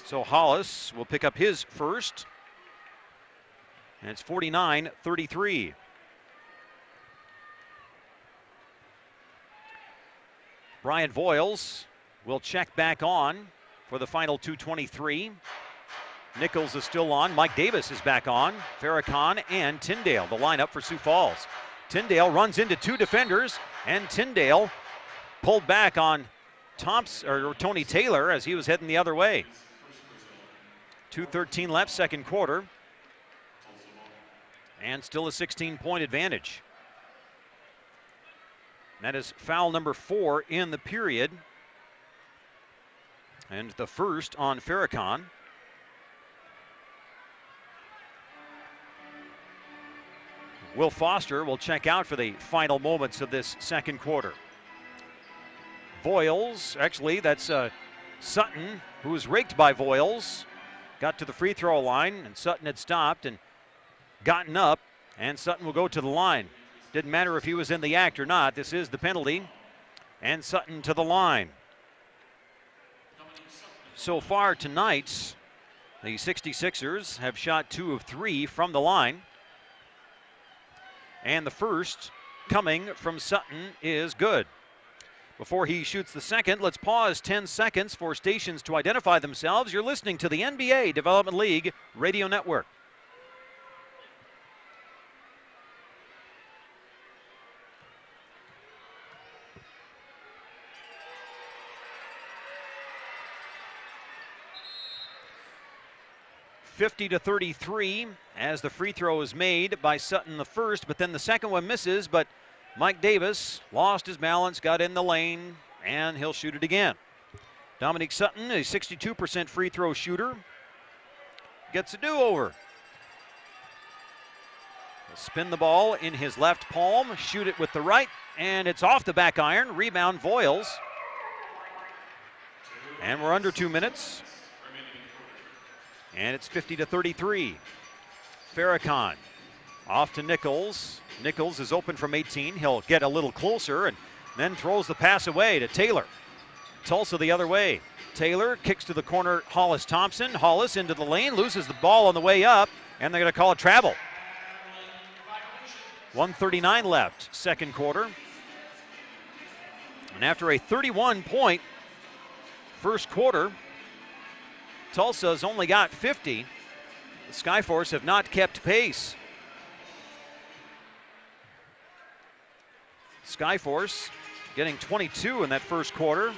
Speaker 1: So Hollis will pick up his first, and it's 49-33. Brian Voiles will check back on for the final 2:23. Nichols is still on. Mike Davis is back on. Farrakhan and Tyndale, the lineup for Sioux Falls. Tyndale runs into 2 defenders, and Tyndale pulled back on Tony Taylor as he was heading the other way. 2:13 left, second quarter, and still a 16-point advantage. That is foul number 4 in the period, and the first on Farrakhan. Will Foster will check out for the final moments of this second quarter. Voiles, actually that's Sutton, who was raked by Voiles, got to the free throw line, and Sutton had stopped and gotten up, and Sutton will go to the line. Didn't matter if he was in the act or not. This is the penalty, and Sutton to the line. So far tonight, the 66ers have shot 2 of 3 from the line. And the first coming from Sutton is good. Before he shoots the second, let's pause 10 seconds for stations to identify themselves. You're listening to the NBA Development League Radio Network. (50-33) as the free throw is made by Sutton the first, but then the second one misses, but Mike Davis lost his balance, got in the lane, and he'll shoot it again. Dominique Sutton, a 62% free throw shooter, gets a do-over. He'll spin the ball in his left palm, shoot it with the right, and it's off the back iron. Rebound Voiles. And we're under 2 minutes. And it's 50-33. Farrakhan off to Nichols. Nichols is open from 18. He'll get a little closer and then throws the pass away to Taylor. Tulsa the other way. Taylor kicks to the corner, Hollis Thompson. Hollis into the lane, loses the ball on the way up, and they're going to call a travel. 1:39 left, second quarter. And after a 31-point first quarter, Tulsa's only got 50. The Skyforce have not kept pace. Skyforce getting 22 in that first quarter, and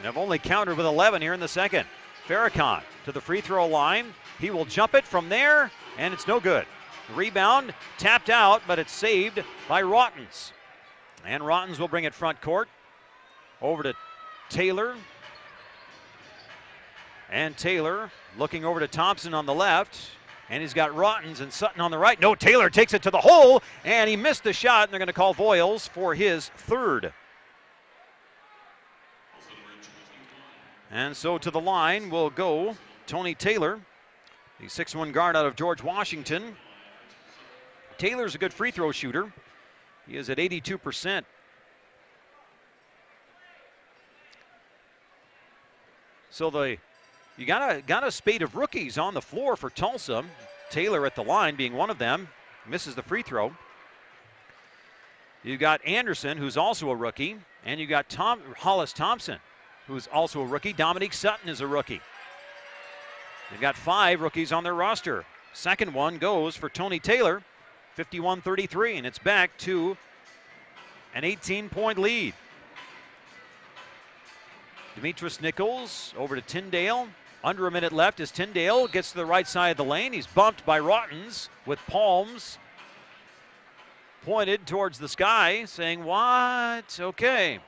Speaker 1: have only countered with 11 here in the second. Farrakhan to the free throw line. He will jump it from there, and it's no good. Rebound tapped out, but it's saved by Rottens. And Rottens will bring it front court. Over to Taylor. And Taylor looking over to Thompson on the left. And he's got Rottens and Sutton on the right. No, Taylor takes it to the hole, and he missed the shot, and they're going to call Voiles for his third. And so to the line will go Tony Taylor, the 6'1" guard out of George Washington. Taylor's a good free throw shooter. He is at 82%. So you got a spate of rookies on the floor for Tulsa. Taylor at the line being one of them. Misses the free throw. You got Anderson, who's also a rookie, and you got Hollis Thompson, who's also a rookie. Dominique Sutton is a rookie. They've got 5 rookies on their roster. Second one goes for Tony Taylor, 51-33, and it's back to an 18-point lead. Demetrius Nichols over to Tyndale. Under a minute left as Tyndale gets to the right side of the lane. He's bumped by Rottens with palms pointed towards the sky, saying, "What?" Okay.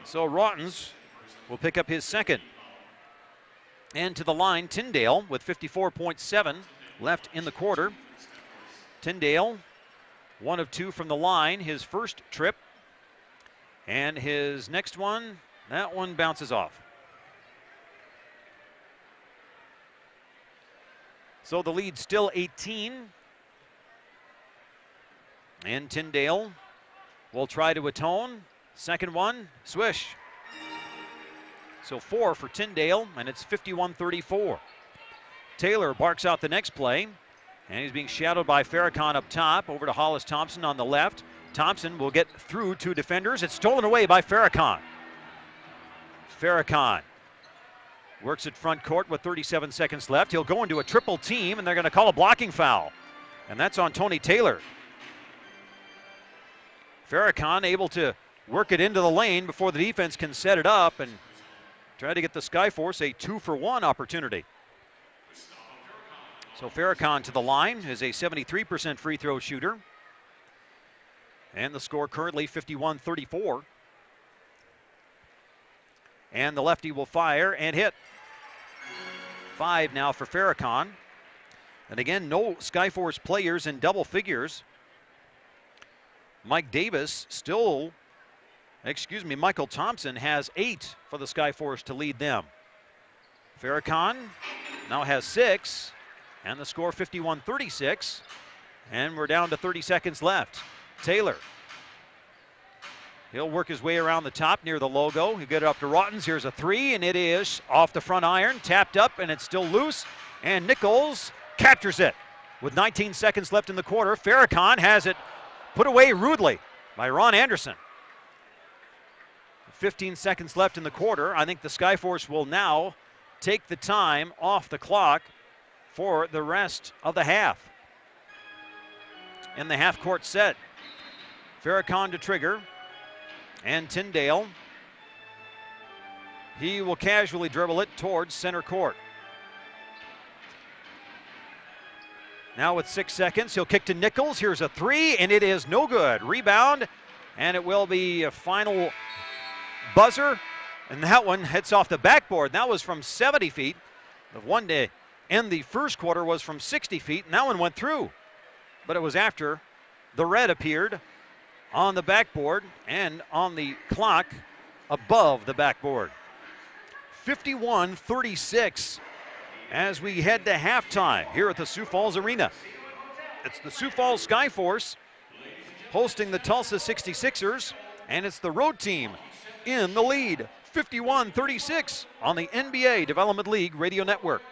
Speaker 1: So Rottens will pick up his second. And to the line, Tyndale with 54.7 left in the quarter. Tyndale, 1 of 2 from the line, his first trip. And his next one, that one bounces off. So the lead still 18. And Tyndale will try to atone. Second one, swish. So 4 for Tyndale, and it's 51-34. Taylor barks out the next play, and he's being shadowed by Farrakhan up top. Over to Hollis Thompson on the left. Thompson will get through 2 defenders. It's stolen away by Farrakhan. Farrakhan works at front court with 37 seconds left. He'll go into a triple team, and they're going to call a blocking foul. And that's on Tony Taylor. Farrakhan able to work it into the lane before the defense can set it up and try to get the Skyforce a 2-for-1 opportunity. So Farrakhan to the line is a 73% free throw shooter. And the score currently 51-34. And the lefty will fire and hit. 5 now for Farrakhan. And again, no Skyforce players in double figures. Michael Thompson has 8 for the Skyforce to lead them. Farrakhan now has 6, and the score 51-36, and we're down to 30 seconds left. Taylor, he'll work his way around the top near the logo. He'll get it up to Rottens. Here's a 3, and it is off the front iron, tapped up, and it's still loose, and Nichols captures it. With 19 seconds left in the quarter, Farrakhan has it put away rudely by Ron Anderson. 15 seconds left in the quarter. I think the Skyforce will now take the time off the clock for the rest of the half. In the half-court set, Farrakhan to trigger, and Tyndale. He will casually dribble it towards center court. Now with 6 seconds, he'll kick to Nichols. Here's a 3, and it is no good. Rebound, and it will be a final buzzer, and that one hits off the backboard. That was from 70 feet. The one to end the first quarter was from 60 feet, and that one went through. But it was after the red appeared on the backboard and on the clock above the backboard. 51-36 as we head to halftime here at the Sioux Falls Arena. It's the Sioux Falls Skyforce hosting the Tulsa 66ers, and it's the road team in the lead. 51-36 on the NBA Development League Radio Network.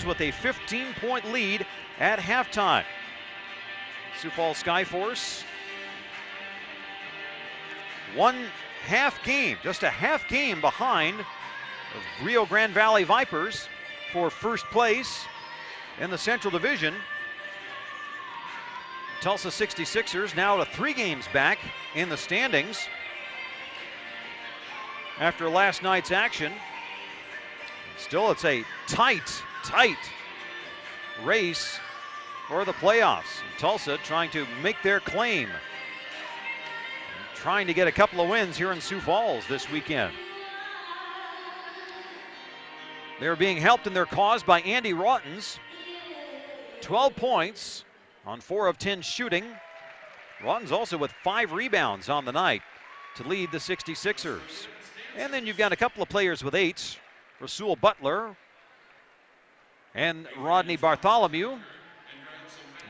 Speaker 1: with a 15-point lead at halftime. Sioux Falls Skyforce, just a half game behind the Rio Grande Valley Vipers for first place in the Central Division. Tulsa 66ers now to 3 games back in the standings after last night's action. Still, it's a tight race for the playoffs. Tulsa trying to make their claim, trying to get a couple of wins here in Sioux Falls this weekend. They're being helped in their cause by Andy Rautins. 12 points on 4 of 10 shooting. Rautins also with 5 rebounds on the night to lead the 66ers. And then you've got a couple of players with 8. Rasul Butler and Rodney Bartholomew.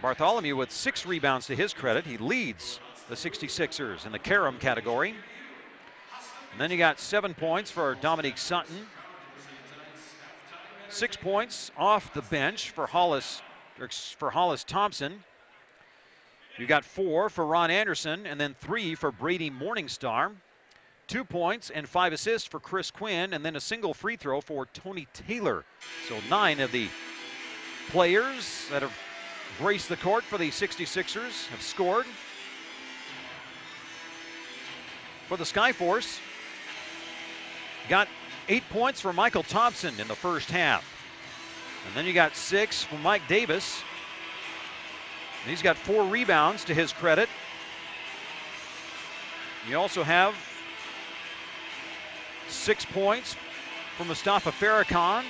Speaker 1: Bartholomew with 6 rebounds to his credit. He leads the 66ers in the Karam category. And then you got 7 points for Dominique Sutton. 6 points off the bench for Hollis Thompson. You got 4 for Ron Anderson, and then 3 for Brady Morningstar. 2 points and 5 assists for Chris Quinn, and then a single free throw for Tony Taylor. So 9 of the players that have graced the court for the 66ers have scored. For the Skyforce, got 8 points for Michael Thompson in the first half. And then you got 6 for Mike Davis. And he's got 4 rebounds to his credit. You also have 6 points for Mustafa Farrakhan,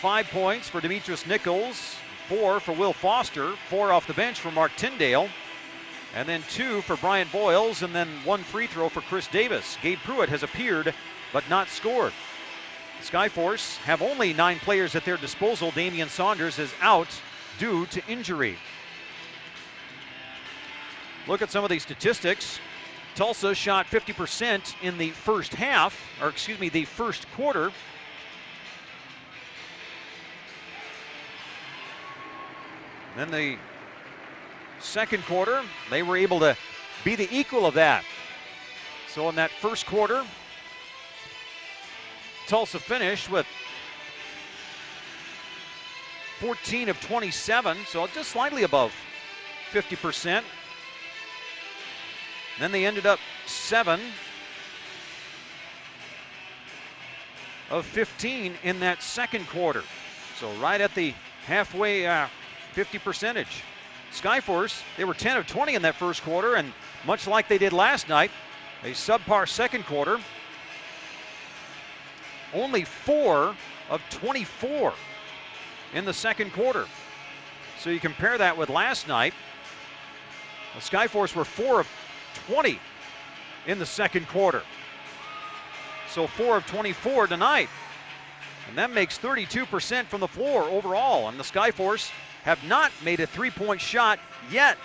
Speaker 1: 5 points for Demetrius Nichols, 4 for Will Foster, 4 off the bench for Mark Tyndale, and then 2 for Brian Boyles, and then 1 free throw for Chris Davis. Gabe Pruitt has appeared but not scored. The Skyforce have only 9 players at their disposal. Damian Saunders is out due to injury. Look at some of these statistics. Tulsa shot 50% in the first half, or excuse me, the first quarter. Then the second quarter, they were able to be the equal of that. So in that first quarter, Tulsa finished with 14 of 27, so just slightly above 50%. Then they ended up 7 of 15 in that second quarter. So right at the halfway 50 percentage. Skyforce, they were 10 of 20 in that first quarter, and much like they did last night, a subpar second quarter. Only 4 of 24 in the second quarter. So you compare that with last night. The Skyforce were 4 of 20 in the second quarter. So 4 of 24 tonight. And that makes 32% from the floor overall. And the Skyforce have not made a 3-point shot yet,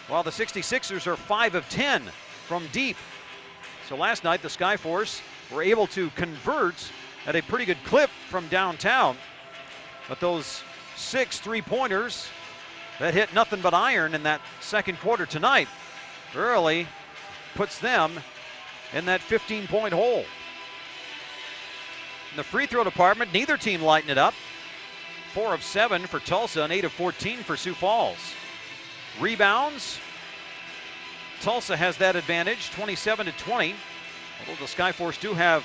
Speaker 1: while the 66ers are 5 of 10 from deep. So last night the Skyforce were able to convert at a pretty good clip from downtown. But those 6 3-pointers that hit nothing but iron in that second quarter tonight early puts them in that 15-point hole. In the free throw department, neither team lighting it up. 4 of 7 for Tulsa and 8 of 14 for Sioux Falls. Rebounds, Tulsa has that advantage, 27 to 20. Although the Skyforce do have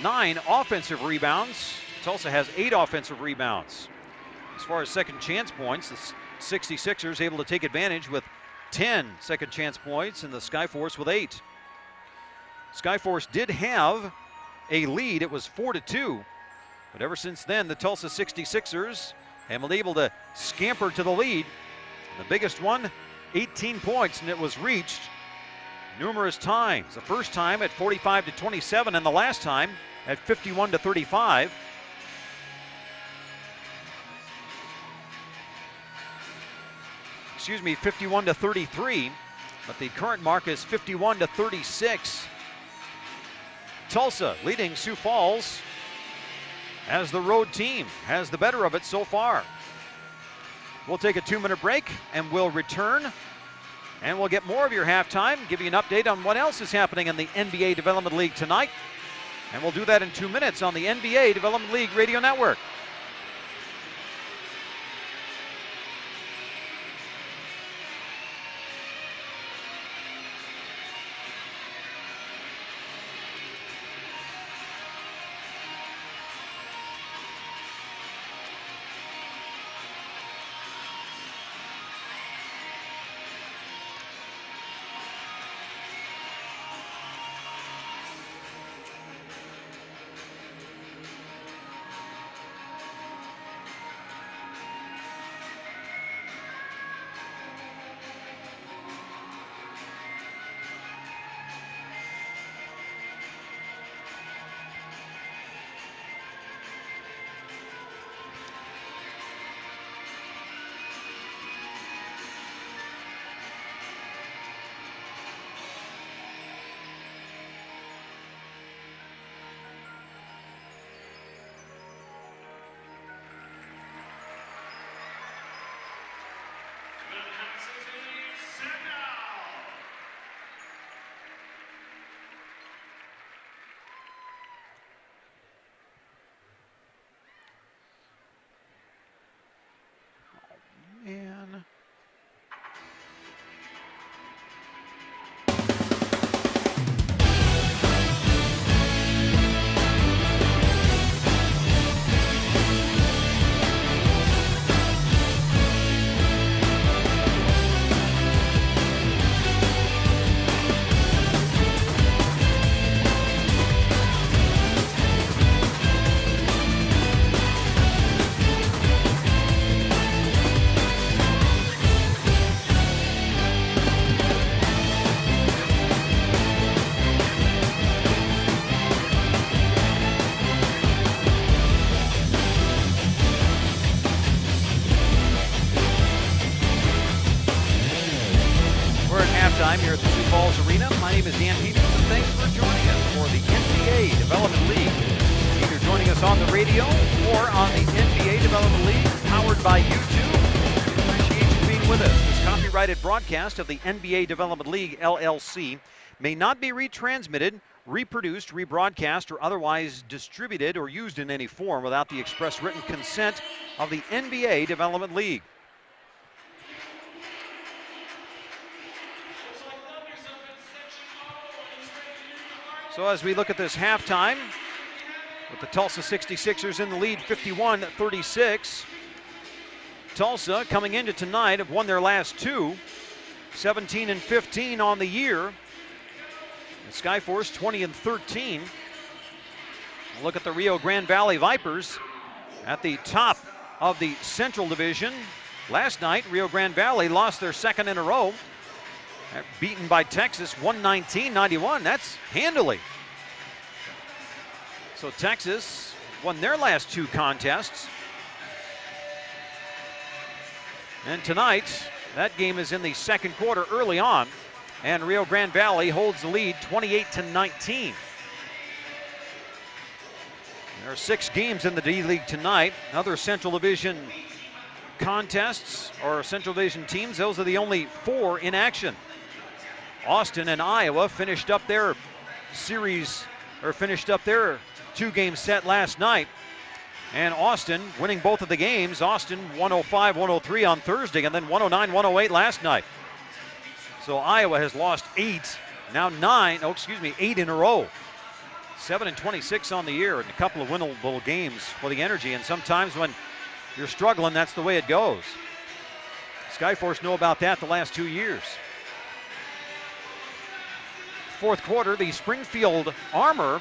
Speaker 1: 9 offensive rebounds. Tulsa has 8 offensive rebounds. As far as second chance points, the 66ers able to take advantage with 10 second chance points, and the Skyforce with 8. Skyforce did have a lead. It was 4-2. But ever since then, the Tulsa 66ers have been able to scamper to the lead. The biggest one, 18 points, and it was reached numerous times. The first time at 45-27, and the last time at 51-35. Excuse me, 51-33, but the current mark is 51-36. Tulsa leading Sioux Falls as the road team has the better of it so far. We'll take a 2-minute break and we'll return. And we'll get more of your halftime, give you an update on what else is happening in the NBA Development League tonight. And we'll do that in 2 minutes on the NBA Development League Radio Network. Man. Here at the Sioux Falls Arena. My name is Dan Peters, and thanks for joining us for the NBA Development League. Either joining us on the radio or on the NBA Development League, powered by YouTube. We appreciate you being with us. This copyrighted broadcast of the NBA Development League, LLC, may not be retransmitted, reproduced, rebroadcast, or otherwise distributed or used in any form without the express written consent of the NBA Development League. So as we look at this halftime, with the Tulsa 66ers in the lead 51-36. Tulsa coming into tonight have won their last two, 17-15 on the year. And Skyforce 20-13. Look at the Rio Grande Valley Vipers at the top of the Central Division. Last night, Rio Grande Valley lost their second in a row. Beaten by Texas 119-91. That's handily. So Texas won their last two contests. And tonight, that game is in the second quarter early on. And Rio Grande Valley holds the lead 28-19. There are 6 games in the D-League tonight. Other Central Division contests or Central Division teams, those are the only 4 in action. Austin and Iowa finished up their series, or finished up their 2-game set last night. And Austin winning both of the games. Austin 105-103 on Thursday, and then 109-108 last night. So Iowa has lost 8 in a row. 7-26 on the year, and a couple of winnable games for the Energy. And sometimes when you're struggling, that's the way it goes. Skyforce know about that the last 2 years. Fourth quarter, the Springfield Armor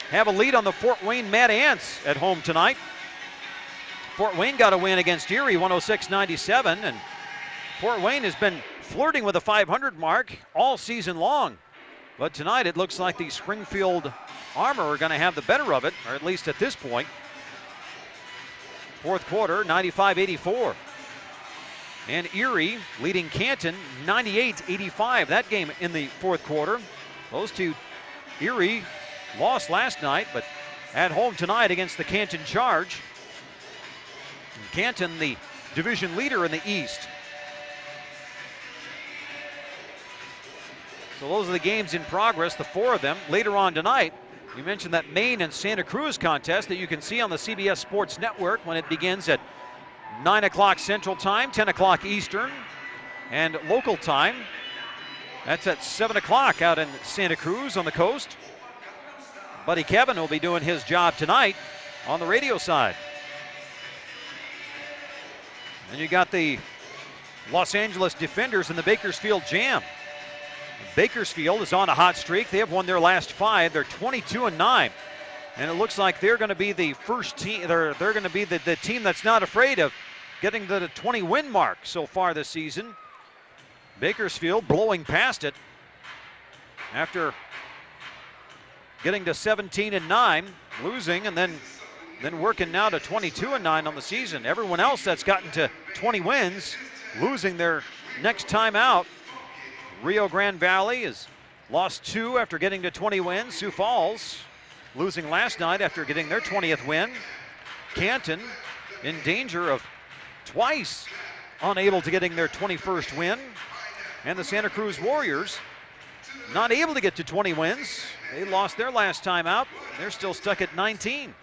Speaker 1: have a lead on the Fort Wayne Mad Ants at home tonight. Fort Wayne got a win against Erie, 106-97, and Fort Wayne has been flirting with a 500 mark all season long. But tonight it looks like the Springfield Armor are going to have the better of it, or at least at this point. Fourth quarter, 95-84. And Erie leading Canton 98-85. That game in the fourth quarter. Those two, Erie lost last night, but at home tonight against the Canton Charge. Canton, the division leader in the East. So those are the games in progress, the 4 of them. Later on tonight, you mentioned that Maine and Santa Cruz contest that you can see on the CBS Sports Network when it begins at 9 o'clock Central Time, 10 o'clock Eastern, and local time. That's at 7 o'clock out in Santa Cruz on the coast. Buddy Kevin will be doing his job tonight on the radio side. And you got the Los Angeles Defenders and the Bakersfield Jam. Bakersfield is on a hot streak. They have won their last 5. They're 22-9. And it looks like they're going to be the first team, they're going to be the team that's not afraid of getting to the 20-win mark so far this season. Bakersfield blowing past it after getting to 17-9, losing, and then working now to 22-9 on the season. Everyone else that's gotten to 20 wins, losing their next time out. Rio Grande Valley has lost 2 after getting to 20 wins. Sioux Falls losing last night after getting their 20th win. Canton in danger of twice unable to getting their 21st win. And the Santa Cruz Warriors not able to get to 20 wins. They lost their last time out. They're still stuck at 19.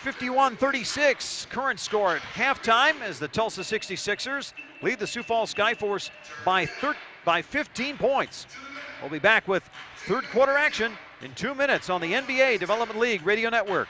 Speaker 1: 51-36 current score at halftime as the Tulsa 66ers lead the Sioux Falls Skyforce by 15 points. We'll be back with third quarter action in 2 minutes on the NBA Development League Radio Network.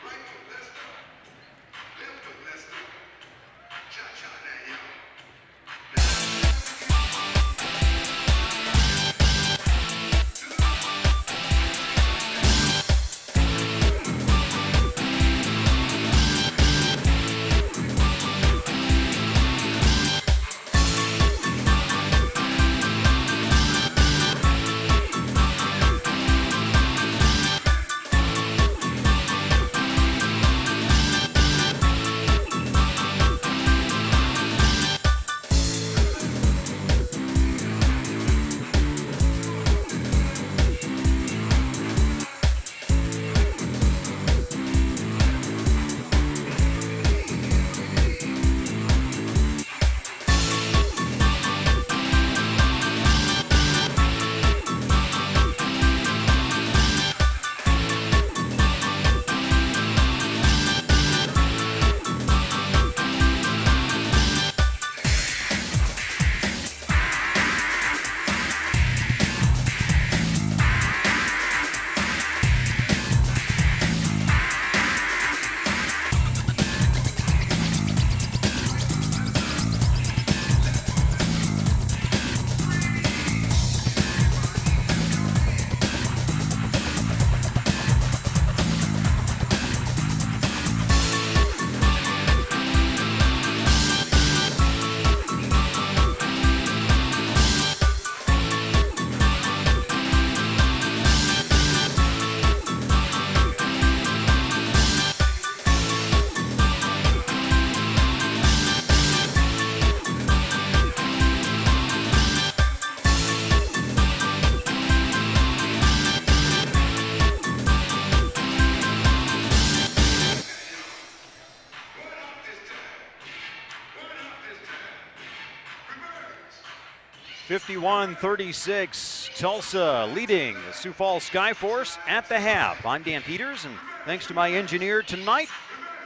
Speaker 1: (51-36), Tulsa leading the Sioux Falls Skyforce at the half. I'm Dan Peters, and thanks to my engineer tonight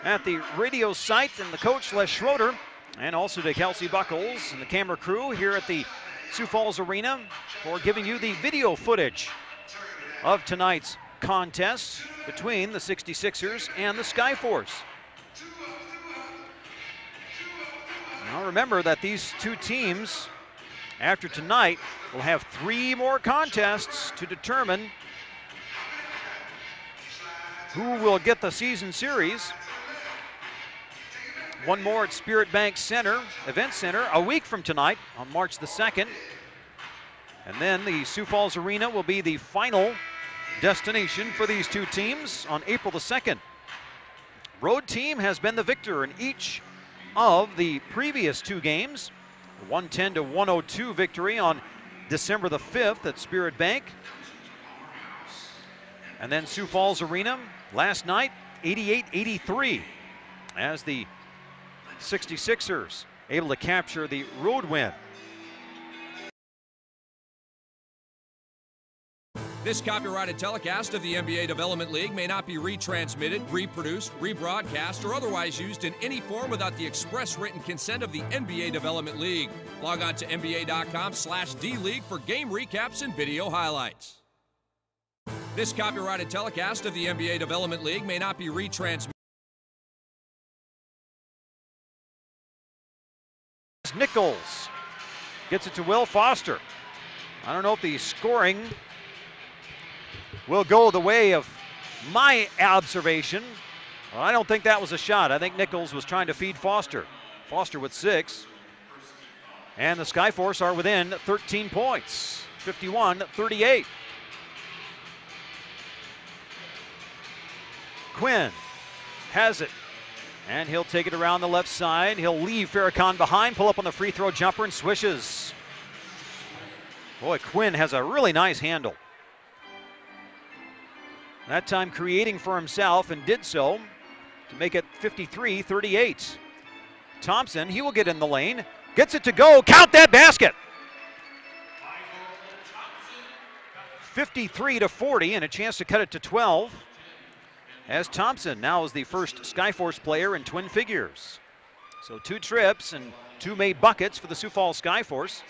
Speaker 1: at the radio site and the coach Les Schroeder, and also to Kelsey Buckles and the camera crew here at the Sioux Falls Arena for giving you the video footage of tonight's contest between the 66ers and the Skyforce. Now remember that these two teams, after tonight, will have 3 more contests to determine who will get the season series. One more at Spirit Bank Center, Event Center, a week from tonight on March the 2nd. And then the Sioux Falls Arena will be the final destination for these two teams on April the 2nd. Road team has been the victor in each of the previous 2 games. 110-102 victory on December the 5th at Spirit Bank. And then Sioux Falls Arena last night, 88-83, as the 66ers able to capture the road win.
Speaker 5: This copyrighted telecast of the NBA Development League may not be retransmitted, reproduced, rebroadcast, or otherwise used in any form without the express written consent of the NBA Development League. Log on to nba.com/D-League for game recaps and video highlights. This copyrighted telecast of the NBA Development League may not be retransmitted.
Speaker 1: Nichols gets it to Will Foster. I don't know if the scoring will go the way of my observation. Well, I don't think that was a shot. I think Nichols was trying to feed Foster. Foster with 6. And the Skyforce are within 13 points, 51-38. Quinn has it, and he'll take it around the left side. He'll leave Farrakhan behind, pull up on the free throw jumper and swishes. Boy, Quinn has a really nice handle. That time creating for himself, and did so to make it 53-38. Thompson, he will get in the lane, gets it to go, count that basket. 53-40, and a chance to cut it to 12. As Thompson now is the first Skyforce player in twin figures. So 2 trips and 2 made buckets for the Sioux Falls Skyforce.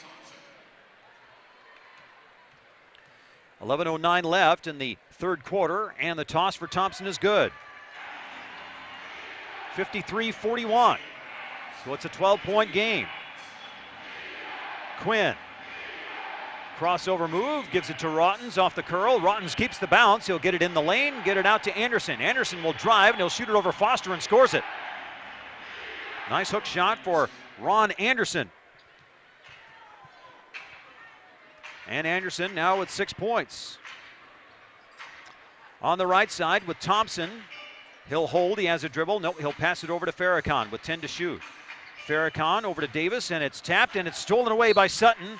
Speaker 1: 11:09 left in the third quarter, and the toss for Thompson is good. 53-41. So it's a 12-point game. Quinn. Crossover move, gives it to Rottens off the curl. Rottens keeps the bounce. He'll get it in the lane, get it out to Anderson. Anderson will drive, and he'll shoot it over Foster and scores it. Nice hook shot for Ron Anderson. And Anderson now with 6 points. On the right side with Thompson. He'll hold, he has a dribble. Nope, he'll pass it over to Farrakhan with 10 to shoot. Farrakhan over to Davis, and it's tapped, and it's stolen away by Sutton.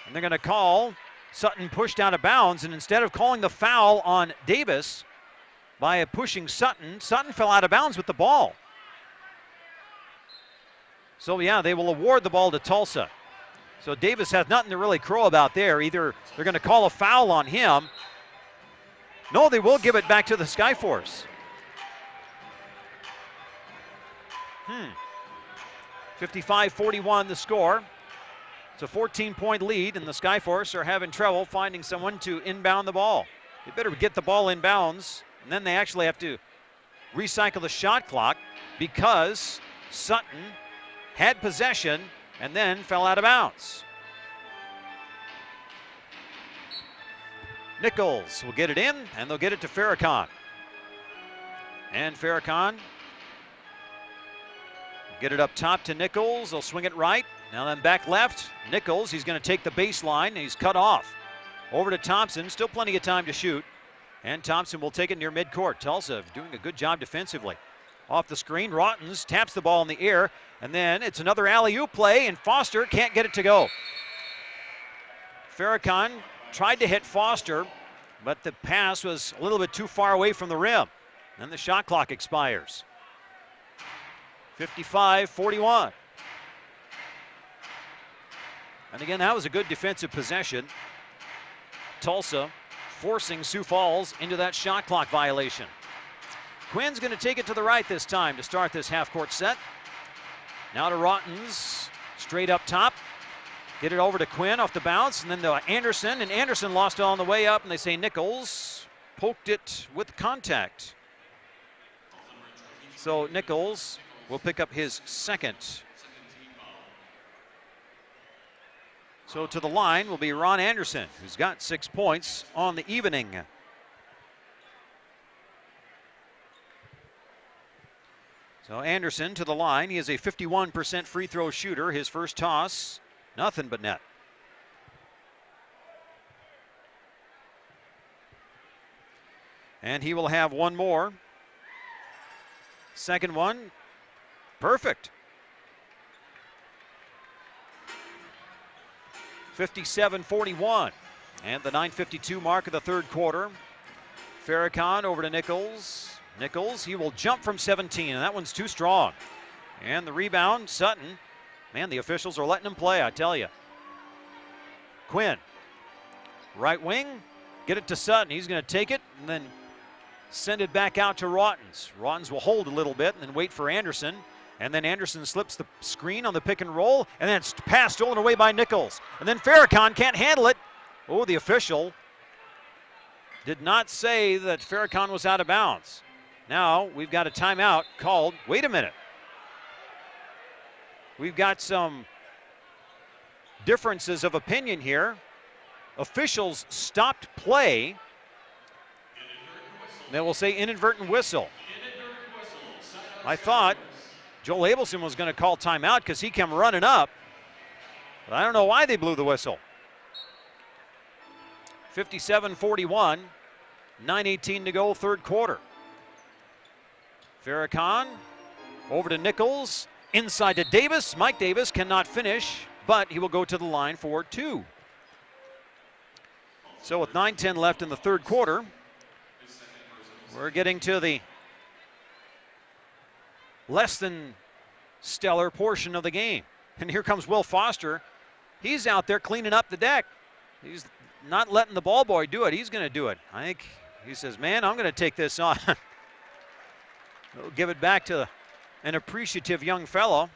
Speaker 1: And they're going to call Sutton pushed out of bounds, and instead of calling the foul on Davis by pushing Sutton, Sutton fell out of bounds with the ball. So yeah, they will award the ball to Tulsa. So Davis has nothing to really crow about there. Either they're going to call a foul on him. No, they will give it back to the Skyforce. 55-41 the score. It's a 14-point lead, and the Skyforce are having trouble finding someone to inbound the ball. They better get the ball inbounds, and then they actually have to recycle the shot clock because Sutton had possession and then fell out of bounds. Nichols will get it in, and they'll get it to Farrakhan. And Farrakhan will get it up top to Nichols. They'll swing it right. Now then back left. Nichols, he's going to take the baseline, and he's cut off. Over to Thompson, still plenty of time to shoot. And Thompson will take it near midcourt. Tulsa doing a good job defensively. Off the screen, Rottens taps the ball in the air, and then it's another alley-oop play, and Foster can't get it to go. Farrakhan tried to hit Foster, but the pass was a little bit too far away from the rim. Then the shot clock expires. 55-41. And again, that was a good defensive possession. Tulsa forcing Sioux Falls into that shot clock violation. Quinn's going to take it to the right this time to start this half-court set. Now to Rottens, straight up top. Get it over to Quinn off the bounce, and then to Anderson, and Anderson lost it on the way up, and they say Nichols poked it with contact. So Nichols will pick up his second. So to the line will be Ron Anderson, who's got 6 points on the evening. So Anderson to the line. He is a 51% free throw shooter. His first toss, nothing but net. And he will have one more. Second one, perfect. 57-41. And the 9:52 mark of the third quarter. Farrakhan over to Nichols. Nichols, he will jump from 17, and that one's too strong. And the rebound, Sutton. Man, the officials are letting him play, I tell you. Quinn, right wing, get it to Sutton. He's going to take it and then send it back out to Rottens. Rottens will hold a little bit and then wait for Anderson. And then Anderson slips the screen on the pick and roll, and then it's pass stolen away by Nichols. And then Farrakhan can't handle it. Oh, the official did not say that Farrakhan was out of bounds. Now we've got a timeout called. Wait a minute. We've got some differences of opinion here. Officials stopped play. They will say inadvertent whistle. I thought Joel Abelson was going to call timeout because he came running up. But I don't know why they blew the whistle. 57-41, 9:18 to go, third quarter. Farrakhan over to Nichols, inside to Davis. Mike Davis cannot finish, but he will go to the line for two. So with 9:10 left in the third quarter, we're getting to the less than stellar portion of the game. And here comes Will Foster. He's out there cleaning up the deck. He's not letting the ball boy do it. He's going to do it. I think he says, man, I'm going to take this on. We'll give it back to an appreciative young fellow.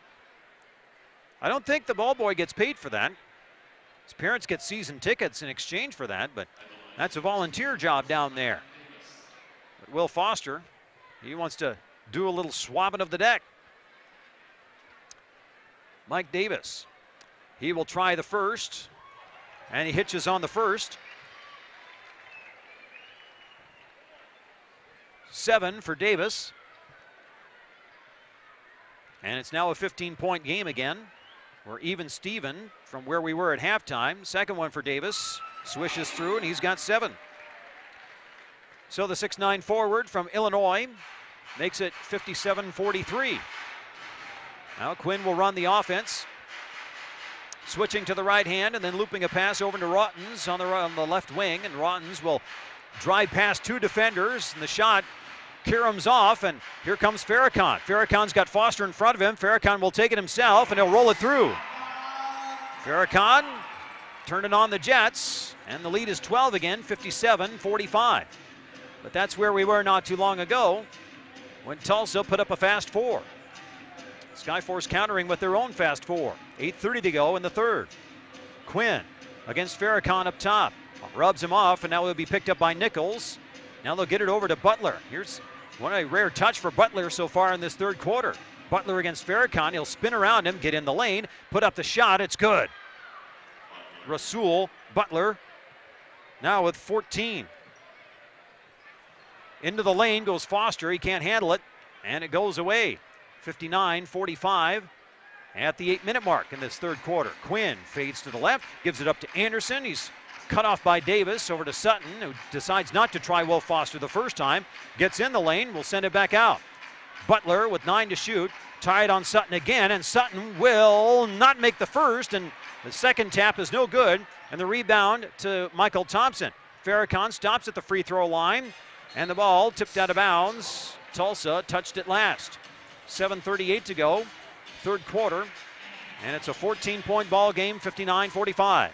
Speaker 1: I don't think the ball boy gets paid for that. His parents get season tickets in exchange for that, but that's a volunteer job down there. But Will Foster, he wants to do a little swabbing of the deck. Mike Davis, he will try the first, and he hitches on the first. 7 for Davis. And it's now a 15-point game again. We're even Steven from where we were at halftime. Second one for Davis, swishes through, and he's got 7. So the 6'9" forward from Illinois makes it 57-43. Now Quinn will run the offense. Switching to the right hand and then looping a pass over to Rottens on the left wing. And Rottens will drive past two defenders. And the shot caroms off. And here comes Farrakhan. Farrakhan's got Foster in front of him. Farrakhan will take it himself and he'll roll it through. Farrakhan turning on the Jets. And the lead is 12 again, 57-45. But that's where we were not too long ago when Tulsa put up a fast 4. Skyforce countering with their own fast 4. 8:30 to go in the third. Quinn against Farrakhan up top. Rubs him off, and now he'll be picked up by Nichols. Now they'll get it over to Butler. Here's a rare touch for Butler so far in this third quarter. Butler against Farrakhan. He'll spin around him, get in the lane, put up the shot. It's good. Rasul Butler now with 14. Into the lane goes Foster. He can't handle it, and it goes away. 59-45 at the 8-minute mark in this third quarter. Quinn fades to the left, gives it up to Anderson. He's cut off by Davis, over to Sutton, who decides not to try Will Foster the first time. Gets in the lane, will send it back out. Butler with 9 to shoot, tied on Sutton again, and Sutton will not make the first, and the second tap is no good, and the rebound to Michael Thompson. Farrakhan stops at the free throw line, and the ball tipped out of bounds. Tulsa touched it last. 7:38 to go, third quarter, and it's a 14-point ball game, 59-45.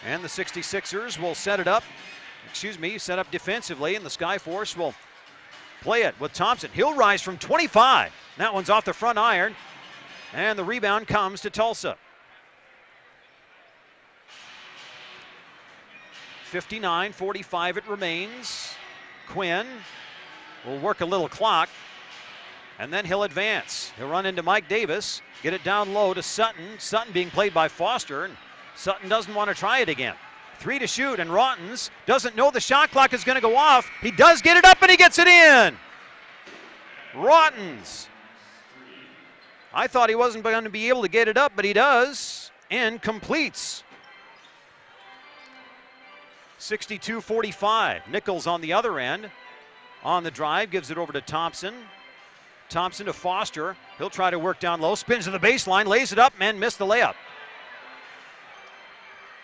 Speaker 1: And the 66ers will set up defensively, and the Skyforce will play it with Thompson. He'll rise from 25. That one's off the front iron, and the rebound comes to Tulsa. 59-45 it remains. Quinn will work a little clock, and then he'll advance. He'll run into Mike Davis, get it down low to Sutton. Sutton being played by Foster, and Sutton doesn't want to try it again. 3 to shoot, and Rottens doesn't know the shot clock is going to go off. He does get it up, and he gets it in. Rottens. I thought he wasn't going to be able to get it up, but he does, and completes. 62-45. Nichols on the other end. On the drive, gives it over to Thompson. Thompson to Foster. He'll try to work down low, spins to the baseline, lays it up, and missed the layup.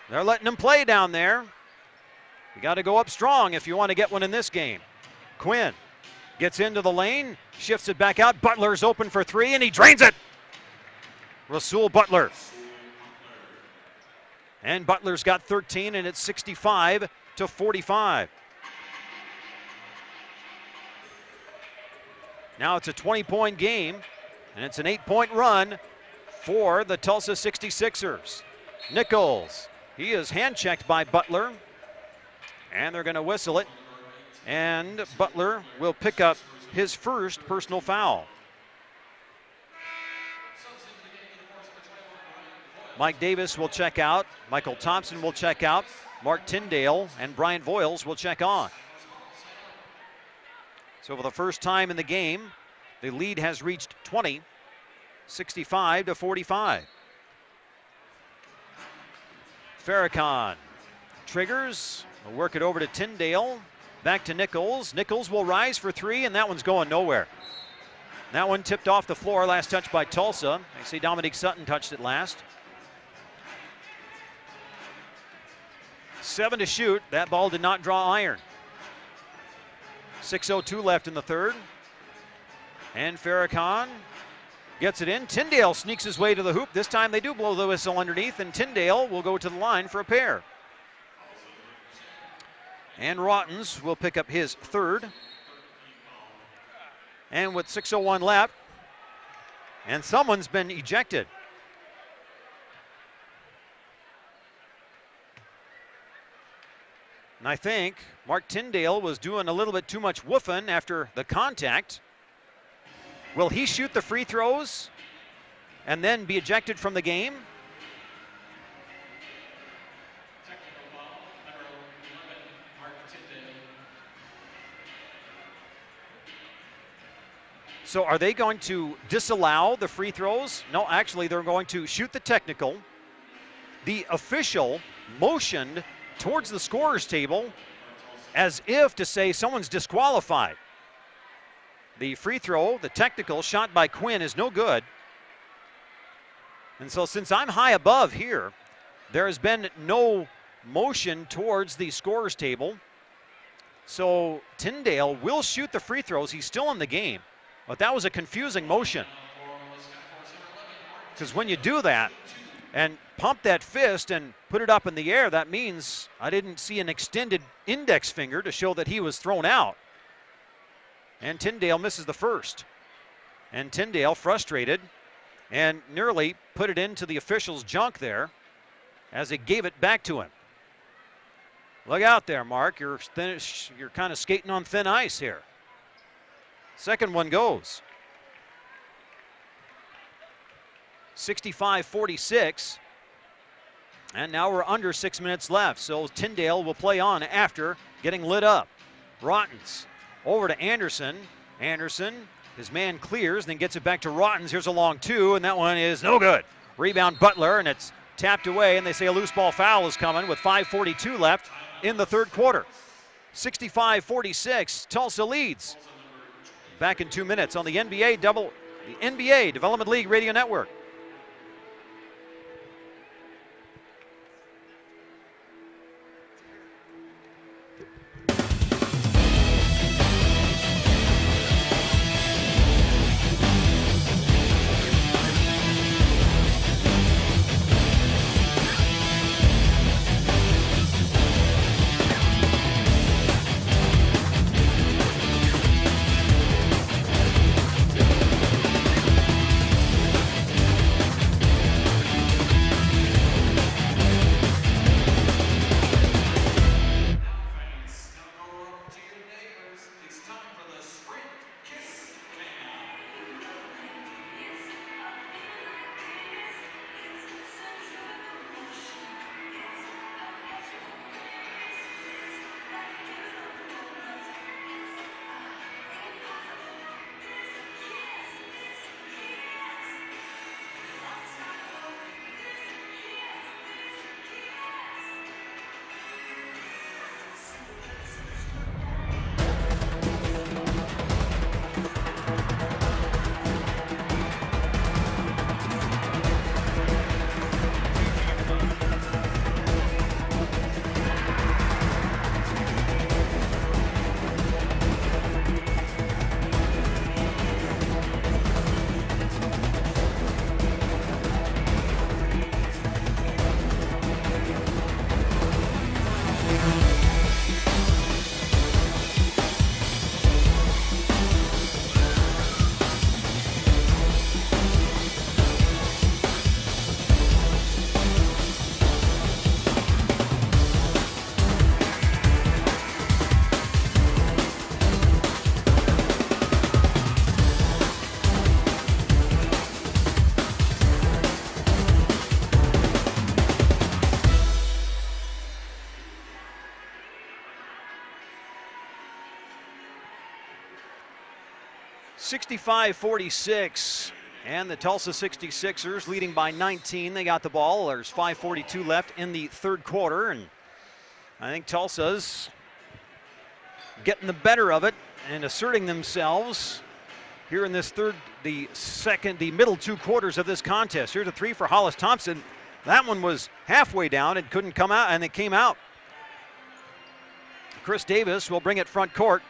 Speaker 1: They're letting him play down there. You got to go up strong if you want to get one in this game. Quinn gets into the lane, shifts it back out. Butler's open for three, and he drains it. Rasul Butler. And Butler's got 13, and it's 65-45. Now it's a 20-point game, and it's an 8-point run for the Tulsa 66ers. Nichols, he is hand-checked by Butler, and they're going to whistle it, and Butler will pick up his first personal foul. Mike Davis will check out, Michael Thompson will check out, Mark Tyndale and Brian Voiles will check on. So for the first time in the game, the lead has reached 20, 65-45. Farrakhan triggers, will work it over to Tyndale, back to Nichols. Nichols will rise for three, and that one's going nowhere. That one tipped off the floor, last touch by Tulsa. I see Dominique Sutton touched it last. 7 to shoot, that ball did not draw iron. 6:02 left in the third. And Farrakhan gets it in. Tyndale sneaks his way to the hoop. This time they do blow the whistle underneath, and Tyndale will go to the line for a pair. And Rottens will pick up his third. And with 6:01 left, and someone's been ejected. And I think Mark Tyndale was doing a little bit too much woofing after the contact. Will he shoot the free throws and then be ejected from the game? So are they going to disallow the free throws? No, actually they're going to shoot the technical. The official motioned towards the scorer's table as if to say someone's disqualified. The free throw, the technical shot by Quinn, is no good. And so since I'm high above here, there has been no motion towards the scorer's table. So Tyndale will shoot the free throws. He's still in the game. But that was a confusing motion. Because when you do that and pump that fist and put it up in the air, that means I didn't see an extended index finger to show that he was thrown out. And Tyndale misses the first. And Tyndale, frustrated, and nearly put it into the official's junk there as he gave it back to him. Look out there, Mark. You're kind of skating on thin ice here. Second one goes. 65-46. And now we're under 6 minutes left. So Tyndale will play on after getting lit up. Rottens over to Anderson. Anderson, his man clears, then gets it back to Rottens. Here's a long two, and that one is no good. Rebound Butler, and it's tapped away, and they say a loose ball foul is coming with 5:42 left in the third quarter. 65-46, Tulsa leads. Back in 2 minutes on the NBA Development League Radio Network. 65-46. And the Tulsa 66ers leading by 19. They got the ball. There's 5:42 left in the third quarter. And I think Tulsa's getting the better of it and asserting themselves here in this the middle two quarters of this contest. Here's a three for Hollis Thompson. That one was halfway down and couldn't come out, and it came out. Chris Davis will bring it front court,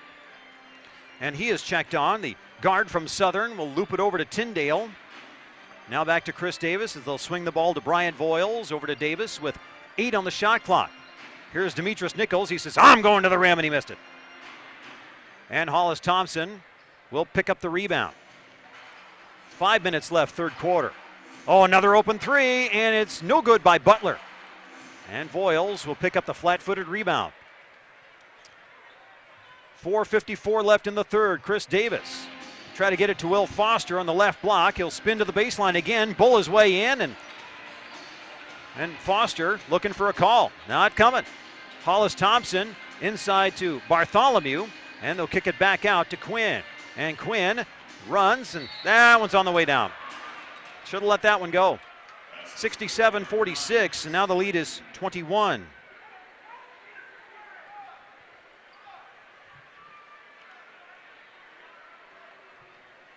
Speaker 1: and he is checked on. The guard from Southern will loop it over to Tyndale. Now back to Chris Davis as they'll swing the ball to Bryant Voiles. Over to Davis with 8 on the shot clock. Here's Demetrius Nichols. He says, I'm going to the rim, and he missed it. And Hollis Thompson will pick up the rebound. 5 minutes left, third quarter. Oh, another open three, and it's no good by Butler. And Voiles will pick up the flat-footed rebound. 4:54 left in the third. Chris Davis try to get it to Will Foster on the left block. He'll spin to the baseline again, bull his way in, and Foster looking for a call. Not coming. Hollis Thompson inside to Bartholomew, and they'll kick it back out to Quinn. And Quinn runs, and that one's on the way down. Should have let that one go. 67-46, and now the lead is 21.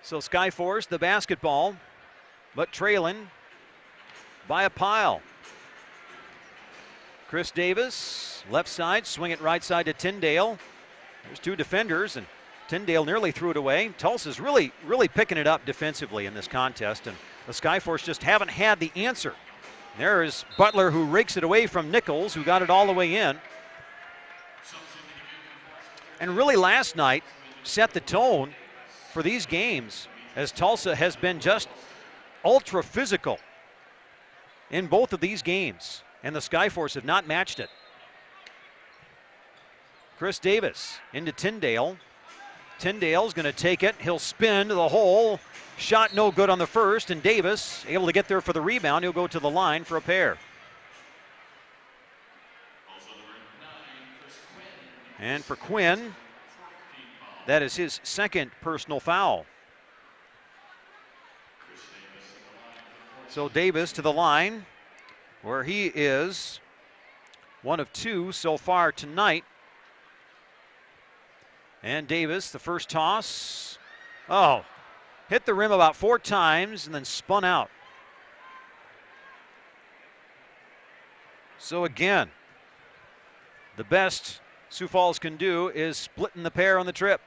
Speaker 1: So Skyforce, the basketball, but trailing by a pile. Chris Davis, left side, swing it right side to Tyndale. There's two defenders, and Tyndale nearly threw it away. Tulsa's really picking it up defensively in this contest, and the Skyforce just haven't had the answer. There is Butler, who rakes it away from Nichols, who got it all the way in. And really last night set the tone for these games, as Tulsa has been just ultra physical in both of these games, and the Skyforce have not matched it. Chris Davis into Tyndale. Tyndale's going to take it. He'll spin to the hole. Shot no good on the first, and Davis able to get there for the rebound. He'll go to the line for a pair. And for Quinn, that is his second personal foul. So Davis to the line, where he is 1 of 2 so far tonight. And Davis, the first toss. Oh, hit the rim about 4 times and then spun out. So again, the best Sioux Falls can do is splitting the pair on the trip.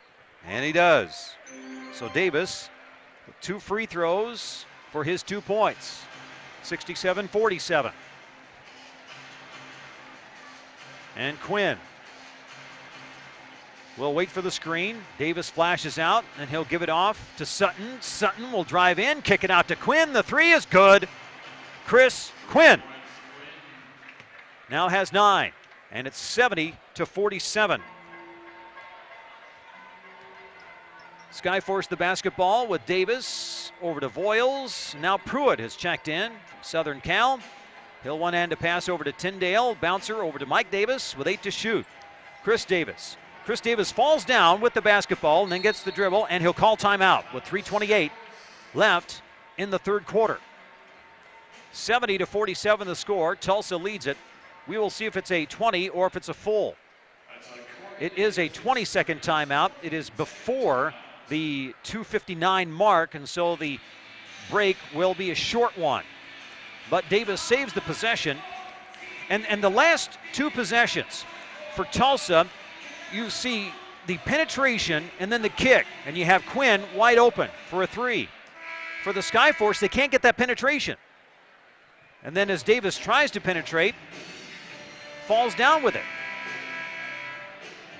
Speaker 1: And he does. So Davis with 2 free throws for his 2 points. 67-47. And Quinn will wait for the screen. Davis flashes out, and he'll give it off to Sutton. Sutton will drive in, kick it out to Quinn. The 3 is good. Chris Quinn now has 9, and it's 70-47. Skyforce the basketball with Davis over to Voiles. Now Pruitt has checked in from Southern Cal. He'll one-hand to pass over to Tyndale. Bouncer over to Mike Davis with 8 to shoot. Chris Davis. Chris Davis falls down with the basketball and then gets the dribble, and he'll call timeout with 3:28 left in the third quarter. 70-47 the score. Tulsa leads it. We will see if it's a 20 or if it's a full. It is a 20-second timeout. It is before the 2:59 mark, and so the break will be a short one. But Davis saves the possession. And the last 2 possessions for Tulsa, you see the penetration and then the kick, and you have Quinn wide open for a 3. For the Skyforce, they can't get that penetration. And then as Davis tries to penetrate, falls down with it.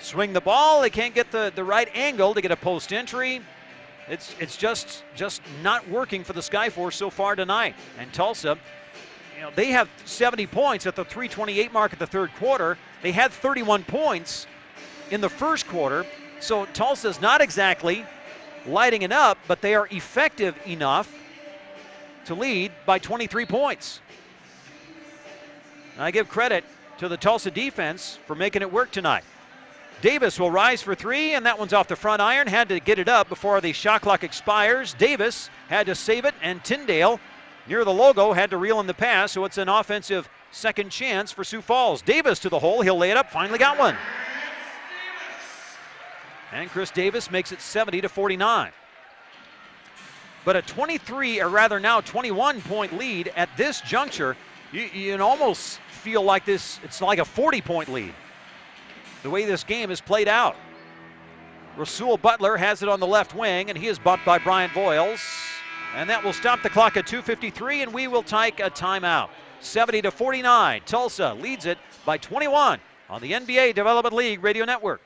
Speaker 1: Swing the ball, they can't get the right angle to get a post entry. It's just not working for the Skyforce so far tonight. And Tulsa, they have 70 points at the 3:28 mark of the third quarter. They had 31 points in the first quarter, so Tulsa's not exactly lighting it up, but they are effective enough to lead by 23 points. And I give credit to the Tulsa defense for making it work tonight. Davis will rise for three, and that one's off the front iron. Had to get it up before the shot clock expires. Davis had to save it, and Tyndale, near the logo, had to reel in the pass, so it's an offensive second chance for Sioux Falls. Davis to the hole. He'll lay it up. Finally got one. And Chris Davis makes it 70-49. But a 23, or rather now 21-point lead at this juncture, you can almost feel like it's like a 40-point lead, the way this game is played out. Rasul Butler has it on the left wing, and he is bumped by Brian Voiles. And that will stop the clock at 2:53, and we will take a timeout. 70-49, Tulsa leads it by 21 on the NBA Development League Radio Network.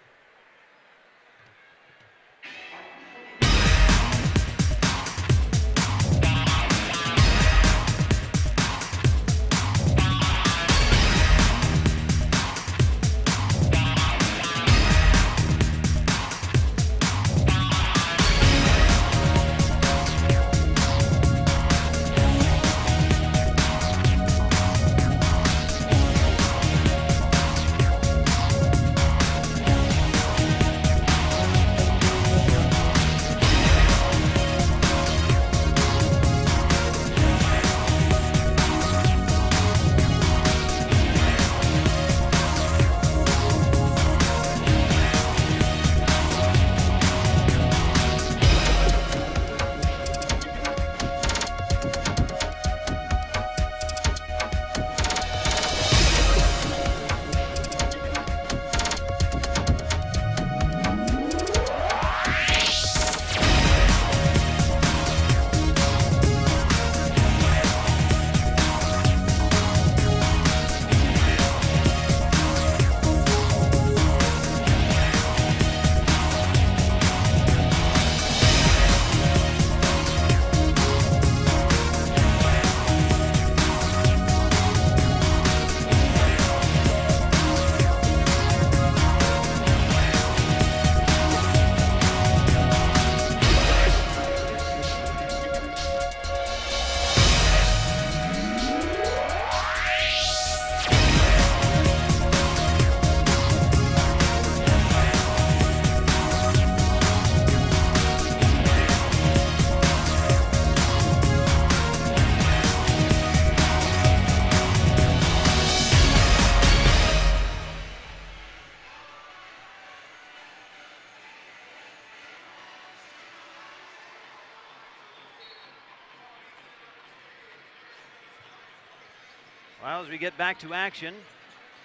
Speaker 1: Well, as we get back to action,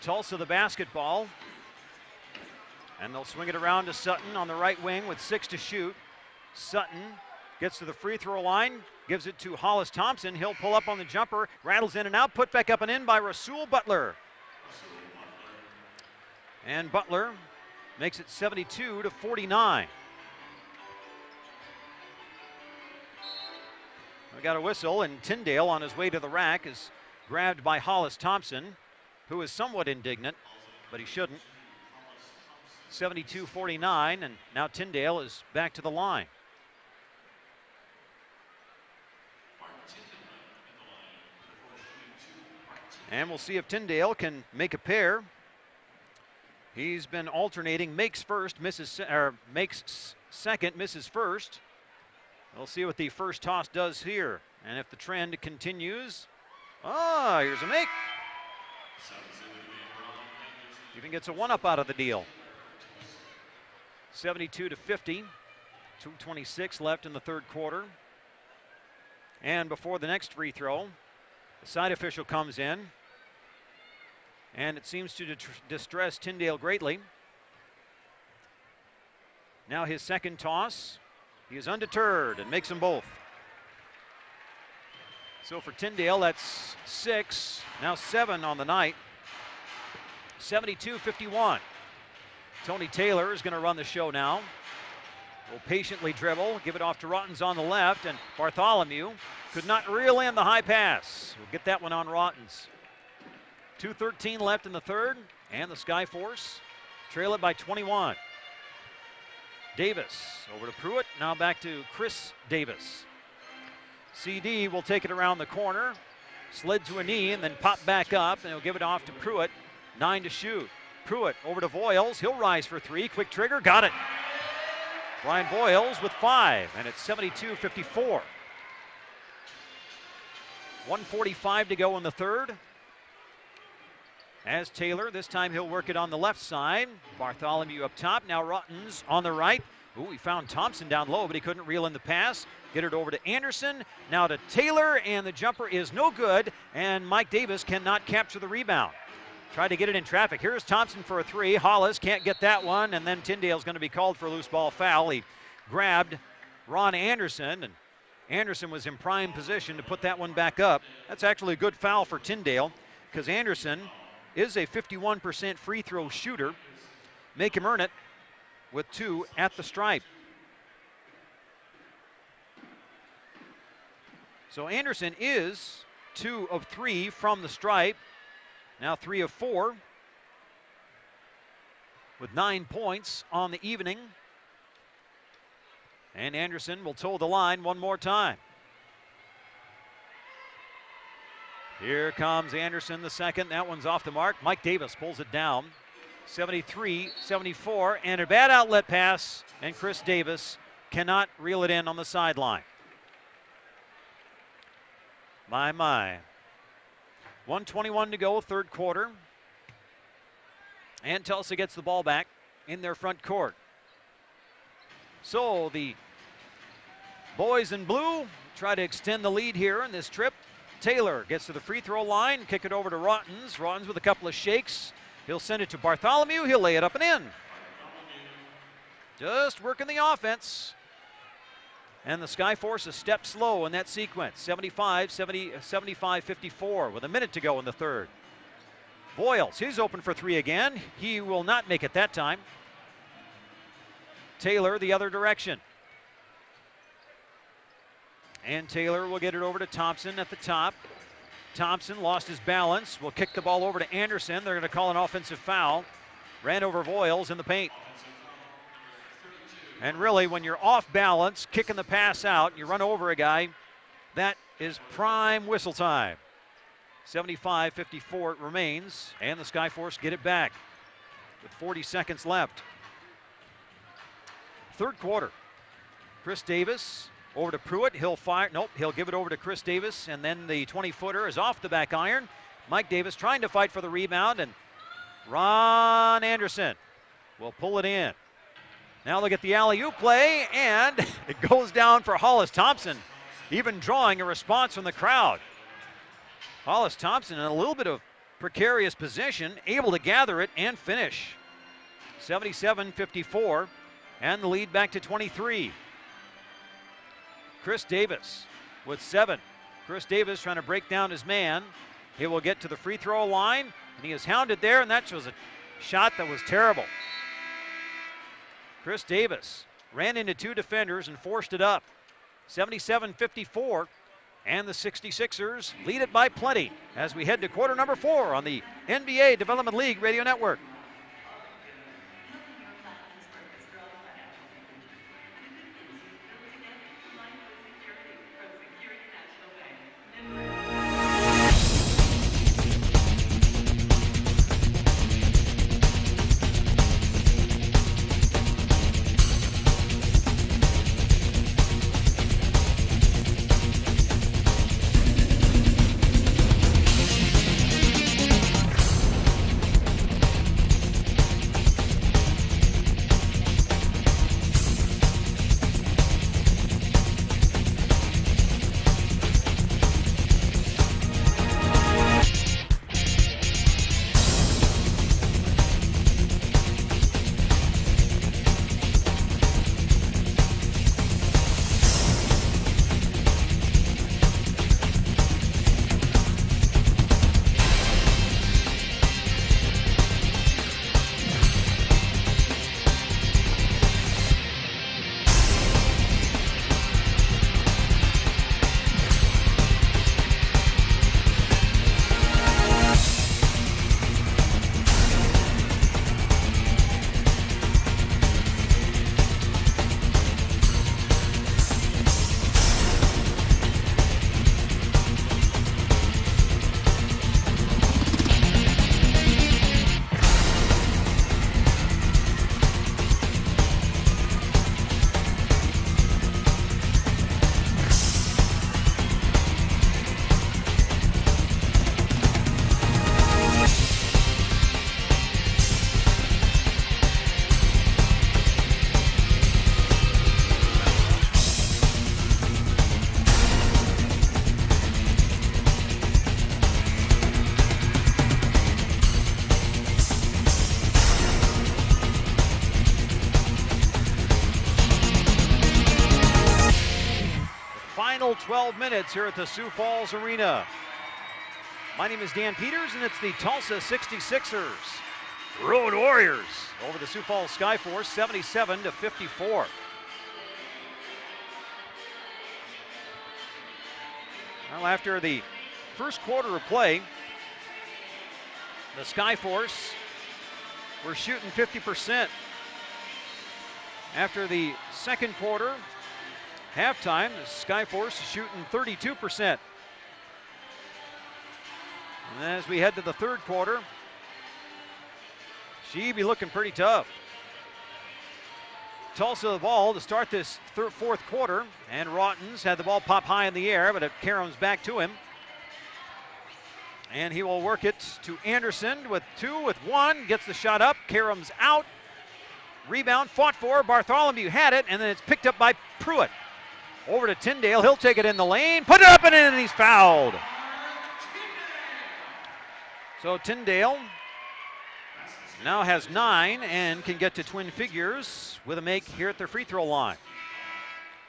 Speaker 1: Tulsa the basketball. And they'll swing it around to Sutton on the right wing with 6 to shoot. Sutton gets to the free throw line, gives it to Hollis Thompson. He'll pull up on the jumper, rattles in and out, put back up and in by Rasul Butler. And Butler makes it 72-49. We got a whistle, and Tyndale on his way to the rack is grabbed by Hollis Thompson, who is somewhat indignant, but he shouldn't. 72-49, and now Tyndale is back to the line. And we'll see if Tyndale can make a pair. He's been alternating, makes first, makes second, misses first. We'll see what the first toss does here. And if the trend continues, here's a make. Even gets a one-up out of the deal. 72-50, 2:26 left in the third quarter. And before the next free throw, the side official comes in, and it seems to distress Tyndale greatly. Now his second toss, he is undeterred and makes them both. So for Tyndale, that's 6, now 7 on the night. 72-51. Tony Taylor is going to run the show now. Will patiently dribble, give it off to Rottens on the left, and Bartholomew could not reel in the high pass. We'll get that one on Rottens. 2:13 left in the third, and the Skyforce trail it by 21. Davis over to Pruitt, now back to Chris Davis. CD will take it around the corner, slid to a knee, and then pop back up, and he'll give it off to Pruitt. 9 to shoot. Pruitt over to Voiles. He'll rise for three. Quick trigger. Got it. Brian Voiles with 5, and it's 72-54. 1:45 to go in the third. As Taylor, this time he'll work it on the left side. Bartholomew up top. Now Rottens on the right. Ooh, he found Thompson down low, but he couldn't reel in the pass. Get it over to Anderson. Now to Taylor, and the jumper is no good, and Mike Davis cannot capture the rebound. Tried to get it in traffic. Here's Thompson for a three. Hollis can't get that one, and then Tyndale's going to be called for a loose ball foul. He grabbed Ron Anderson, and Anderson was in prime position to put that one back up. That's actually a good foul for Tyndale, because Anderson is a 51% free throw shooter. Make him earn it with 2 at the stripe. So Anderson is 2 of 3 from the stripe. Now 3 of 4 with 9 points on the evening. And Anderson will toe the line one more time. Here comes Anderson, the second. That one's off the mark. Mike Davis pulls it down. 73-74, and a bad outlet pass, and Chris Davis cannot reel it in on the sideline. My. 1:21 to go, third quarter. And Tulsa gets the ball back in their front court. So the boys in blue try to extend the lead here in this trip. Taylor gets to the free throw line, kick it over to Rottens. Rottens with a couple of shakes. He'll send it to Bartholomew. He'll lay it up and in. Just working the offense. And the Skyforce a step slow in that sequence. 75-54 with a minute to go in the third. Voiles, he's open for three again. He will not make it that time. Taylor the other direction. And Taylor will get it over to Thompson at the top. Thompson lost his balance. Will kick the ball over to Anderson. They're going to call an offensive foul. Ran over Voiles in the paint. And really, when you're off balance, kicking the pass out, you run over a guy, that is prime whistle time. 75-54 it remains, and the Skyforce get it back with 40 seconds left. Third quarter. Chris Davis over to Pruitt. He'll fire. Nope, he'll give it over to Chris Davis, and then the 20-footer is off the back iron. Mike Davis trying to fight for the rebound, and Ron Anderson will pull it in. Now look at the alley-oop play, and it goes down for Hollis Thompson, even drawing a response from the crowd. Hollis Thompson in a little bit of precarious position, able to gather it and finish. 77-54, and the lead back to 23. Chris Davis with 7. Chris Davis trying to break down his man. He will get to the free throw line, and he is hounded there, and that was a shot that was terrible. Chris Davis ran into 2 defenders and forced it up. 77-54, and the 66ers lead it by plenty as we head to quarter number 4 on the NBA Development League Radio Network. final 12 minutes here at the Sioux Falls Arena. My name is Dan Peters, and it's the Tulsa 66ers Road Warriors over the Sioux Falls Skyforce, 77-54. Well, after the first quarter of play, the Skyforce were shooting 50%. After the second quarter, halftime, the Skyforce is shooting 32%. And as we head to the third quarter, she be looking pretty tough. Tulsa the ball to start this fourth quarter, and Rautins had the ball pop high in the air, but it caroms back to him. And he will work it to Anderson with 2, with 1, gets the shot up, caroms out. Rebound, fought for, Bartholomew had it, and then it's picked up by Pruitt. Over to Tyndale, he'll take it in the lane, put it up and in, and he's fouled. So Tyndale now has 9 and can get to twin figures with a make here at their free throw line.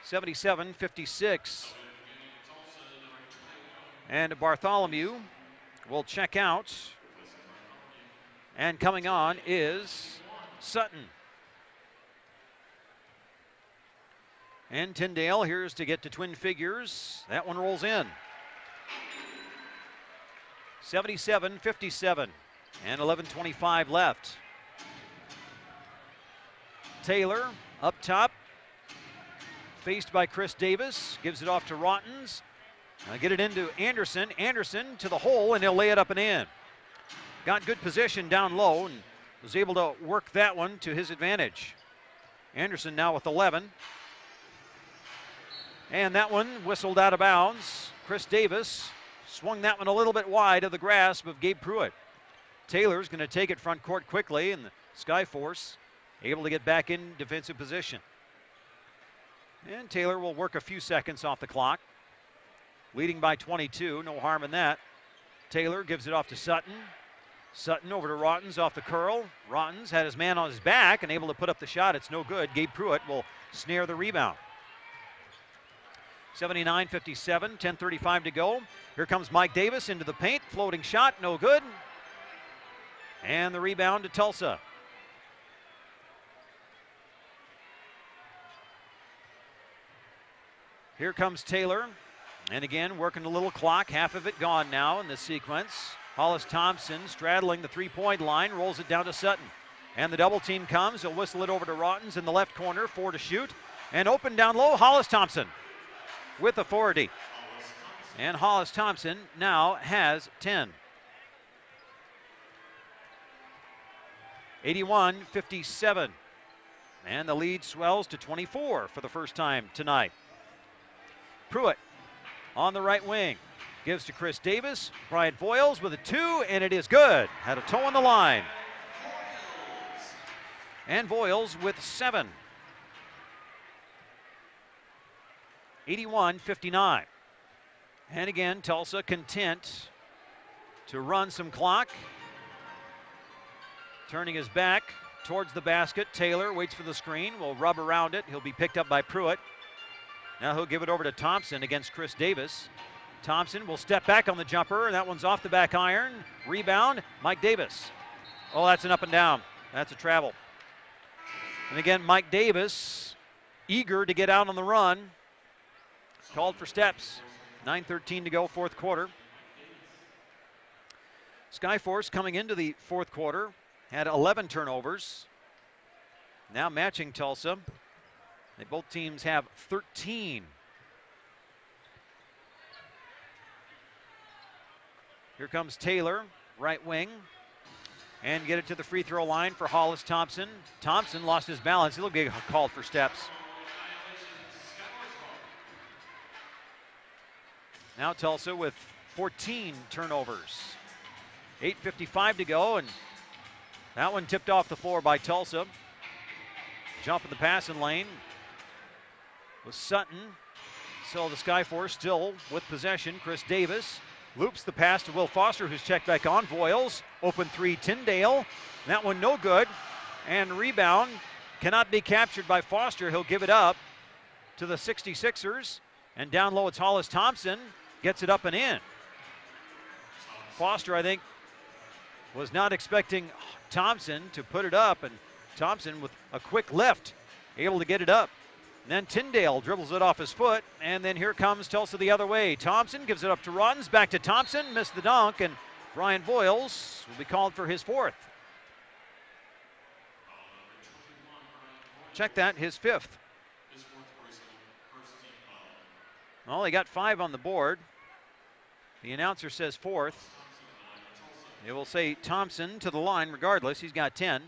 Speaker 1: 77-56. And Bartholomew will check out. And coming on is Sutton. And Tyndale here's to get to twin figures. That one rolls in. 77-57 and 11:25 left. Taylor up top, faced by Chris Davis, gives it off to Rautins. Get it into Anderson. Anderson to the hole, and he'll lay it up and in. Got good position down low and was able to work that one to his advantage. Anderson now with 11. And that one whistled out of bounds. Chris Davis swung that one a little bit wide of the grasp of Gabe Pruitt. Taylor's going to take it front court quickly, and the Skyforce able to get back in defensive position. And Taylor will work a few seconds off the clock. Leading by 22, no harm in that. Taylor gives it off to Sutton. Sutton over to Rautins off the curl. Rautins had his man on his back and able to put up the shot. It's no good. Gabe Pruitt will snare the rebound. 79-57, 10:35 to go. Here comes Mike Davis into the paint. Floating shot, no good. And the rebound to Tulsa. Here comes Taylor. And again, working a little clock. Half of it gone now in this sequence. Hollis Thompson straddling the three-point line, rolls it down to Sutton. And the double team comes. He'll whistle it over to Rautins in the left corner. 4 to shoot. And open down low, Hollis Thompson with authority. And Hollis Thompson now has 10. 81-57. And the lead swells to 24 for the first time tonight. Pruitt on the right wing. Gives to Chris Davis. Bryant Voiles with a 2, and it is good. Had a toe on the line. And Voiles with 7. 81-59. And again, Tulsa content to run some clock. Turning his back towards the basket. Taylor waits for the screen, will rub around it. He'll be picked up by Pruitt. Now he'll give it over to Thompson against Chris Davis. Thompson will step back on the jumper, and that one's off the back iron. Rebound, Mike Davis. Oh, that's an up and down. That's a travel. And again, Mike Davis, eager to get out on the run. Called for steps. 9:13 to go, fourth quarter. Skyforce coming into the fourth quarter had 11 turnovers. Now matching Tulsa. Both teams have 13. Here comes Taylor, right wing. And get it to the free throw line for Hollis Thompson. Thompson lost his balance. He'll be called for steps. Now Tulsa with 14 turnovers. 8:55 to go, and that one tipped off the floor by Tulsa. Jump in the passing lane was Sutton. So the Skyforce still with possession. Chris Davis loops the pass to Will Foster, who's checked back on. Voiles, open 3, Tyndale. That one no good. And rebound cannot be captured by Foster. He'll give it up to the 66ers. And down low, it's Hollis Thompson. Gets it up and in. Foster, I think, was not expecting Thompson to put it up, and Thompson with a quick lift, able to get it up. And then Tyndale dribbles it off his foot, and then here comes Tulsa the other way. Thompson gives it up to Runs, back to Thompson, missed the dunk, and Brian Boyles will be called for his fourth. Check that, his fifth. Well, he got 5 on the board. The announcer says fourth. It will say Thompson to the line regardless. He's got 10.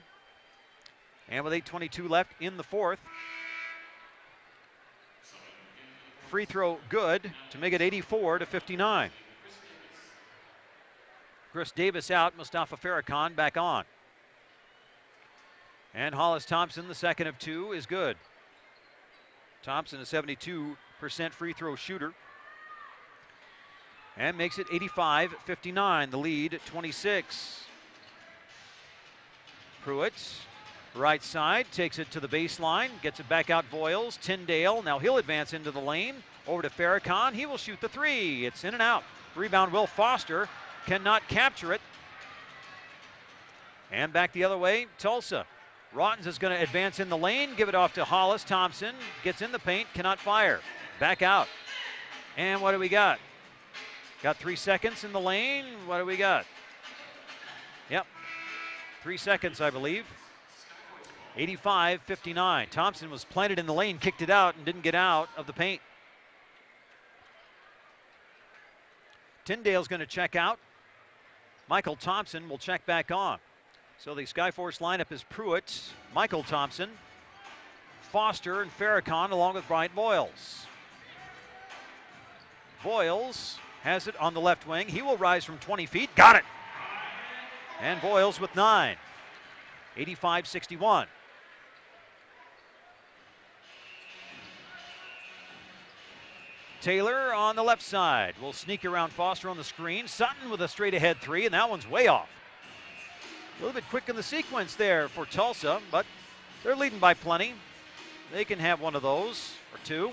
Speaker 1: And with 8:22 left in the fourth. Free throw good to make it 84-59. Chris Davis out, Mustafa Farrakhan back on. And Hollis Thompson, the second of 2, is good. Thompson, a 72% free throw shooter. And makes it 85-59, the lead at 26. Pruitt, right side, takes it to the baseline, gets it back out Boyles. Tyndale, now he'll advance into the lane. Over to Farrakhan, he will shoot the 3. It's in and out. Rebound, Will Foster, cannot capture it. And back the other way, Tulsa. Rottens is going to advance in the lane, give it off to Hollis Thompson, gets in the paint, cannot fire. Back out. And what do we got? Got 3 seconds in the lane. What do we got? Yep, 3 seconds, I believe. 85-59. Thompson was planted in the lane, kicked it out, and didn't get out of the paint. Tyndale's going to check out. Michael Thompson will check back on. So the Skyforce lineup is Pruitt, Michael Thompson, Foster, and Farrakhan, along with Bryant Boyles. Boyles has it on the left wing. He will rise from 20 feet. Got it! And Boyles with 9. 85-61. Taylor on the left side will sneak around Foster on the screen. Sutton with a straight ahead 3, and that one's way off. A little bit quick in the sequence there for Tulsa, but they're leading by plenty. They can have one of those or 2.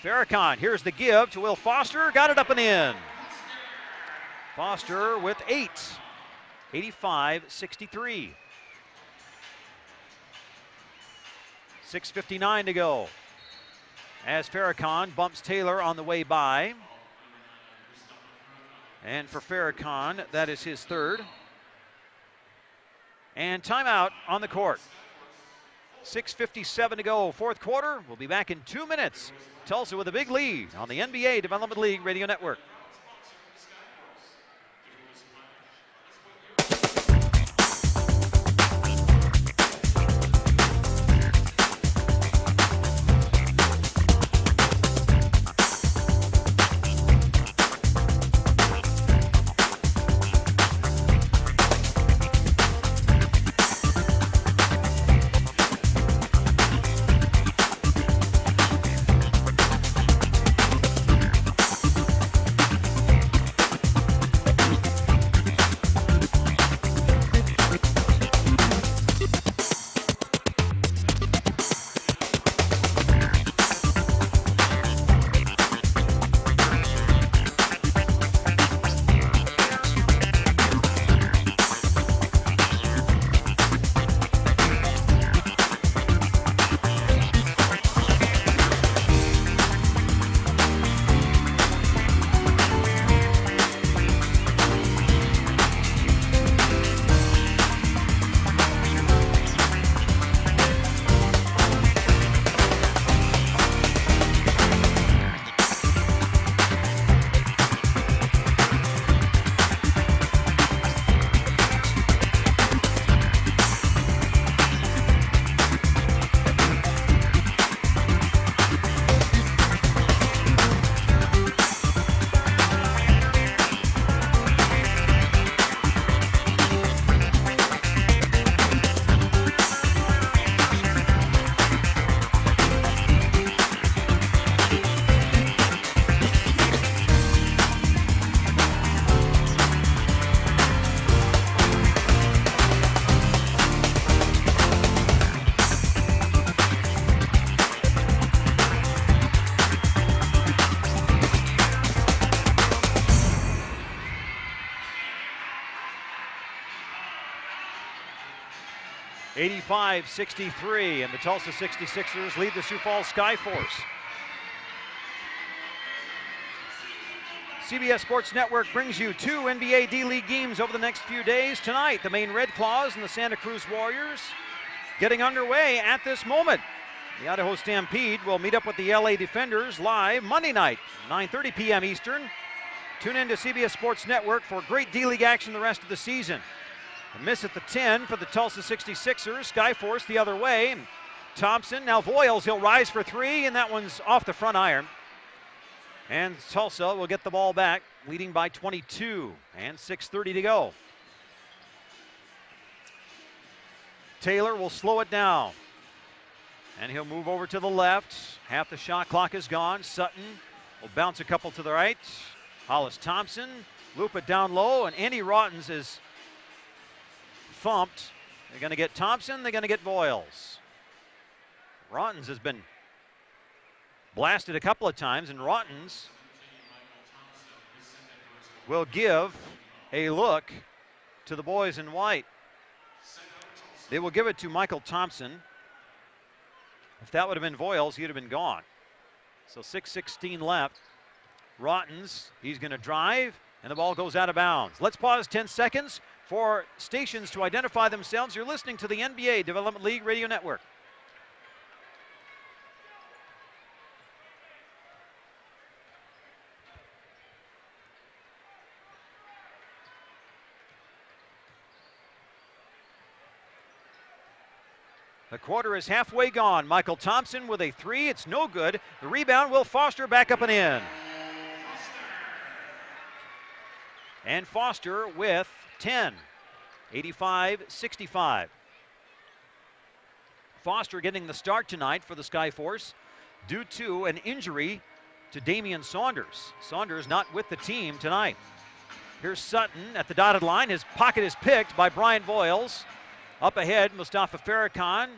Speaker 1: Farrakhan, here's the give to Will Foster, got it up and in. Foster with 8, 85-63. 6:59 to go. As Farrakhan bumps Taylor on the way by. And for Farrakhan, that is his third. And timeout on the court. 6:57 to go, fourth quarter. We'll be back in 2 minutes. Tulsa with a big lead on the NBA Development League Radio Network. 85-63, and the Tulsa 66ers lead the Sioux Falls Skyforce. CBS Sports Network brings you 2 NBA D-League games over the next few days. Tonight, the Maine Red Claws and the Santa Cruz Warriors getting underway at this moment. The Idaho Stampede will meet up with the LA Defenders live Monday night, 9:30 p.m. Eastern. Tune in to CBS Sports Network for great D-League action the rest of the season. A miss at the 10 for the Tulsa 66ers. Skyforce the other way. Thompson, now Voiles, he'll rise for 3, and that one's off the front iron. And Tulsa will get the ball back, leading by 22, and 6:30 to go. Taylor will slow it down, and he'll move over to the left. Half the shot clock is gone. Sutton will bounce a couple to the right. Hollis Thompson, loop it down low, and Andy Rottens is thumped. They're going to get Thompson, they're going to get Voiles. Rottens has been blasted a couple of times, and Rottens will give a look to the boys in white. They will give it to Michael Thompson. If that would have been Voiles, he'd have been gone. So 6:16 left. Rottens, he's going to drive, and the ball goes out of bounds. Let's pause 10 seconds for stations to identify themselves. You're listening to the NBA Development League Radio Network. The quarter is halfway gone. Michael Thompson with a 3. It's no good. The rebound, Will Foster back up and in. And Foster with 10. 85-65. Foster getting the start tonight for the Skyforce due to an injury to Damian Saunders. Saunders not with the team tonight. Here's Sutton at the dotted line. His pocket is picked by Brian Voiles. Up ahead, Mustafa Farrakhan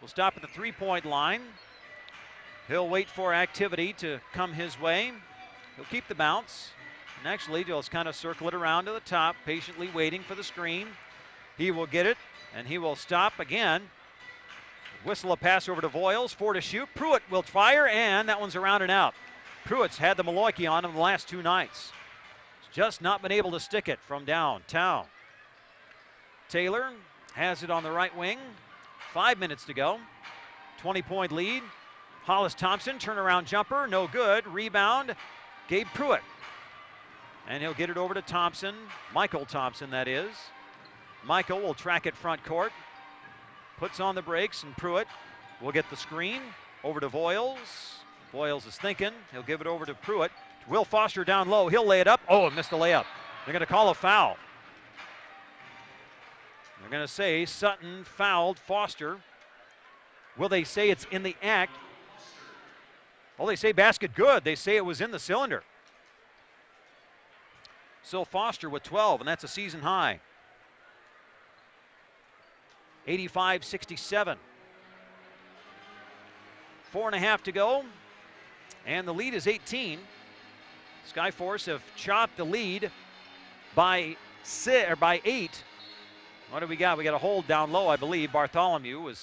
Speaker 1: will stop at the 3-point line. He'll wait for activity to come his way. He'll keep the bounce. And actually, just kind of circle it around to the top, patiently waiting for the screen. He will get it, and he will stop again. Whistle a pass over to Voiles, 4 to shoot. Pruitt will fire, and that one's around and out. Pruitt's had the Malloy on him the last 2 nights. He's just not been able to stick it from downtown. Taylor has it on the right wing. 5 minutes to go. 20-point lead. Hollis Thompson, turnaround jumper, no good. Rebound, Gabe Pruitt. And he'll get it over to Thompson. Michael Thompson, that is. Michael will track it front court. Puts on the brakes, and Pruitt will get the screen. Over to Voiles. Voiles is thinking. He'll give it over to Pruitt. Will Foster down low. He'll lay it up. Oh, missed the layup. They're going to call a foul. They're going to say Sutton fouled Foster. Will they say it's in the act? Well, they say basket good. They say it was in the cylinder. So Foster with 12, and that's a season high. 85-67. 4.5 to go, and the lead is 18. Skyforce have chopped the lead by 8. What do we got? We got a hold down low, I believe. Bartholomew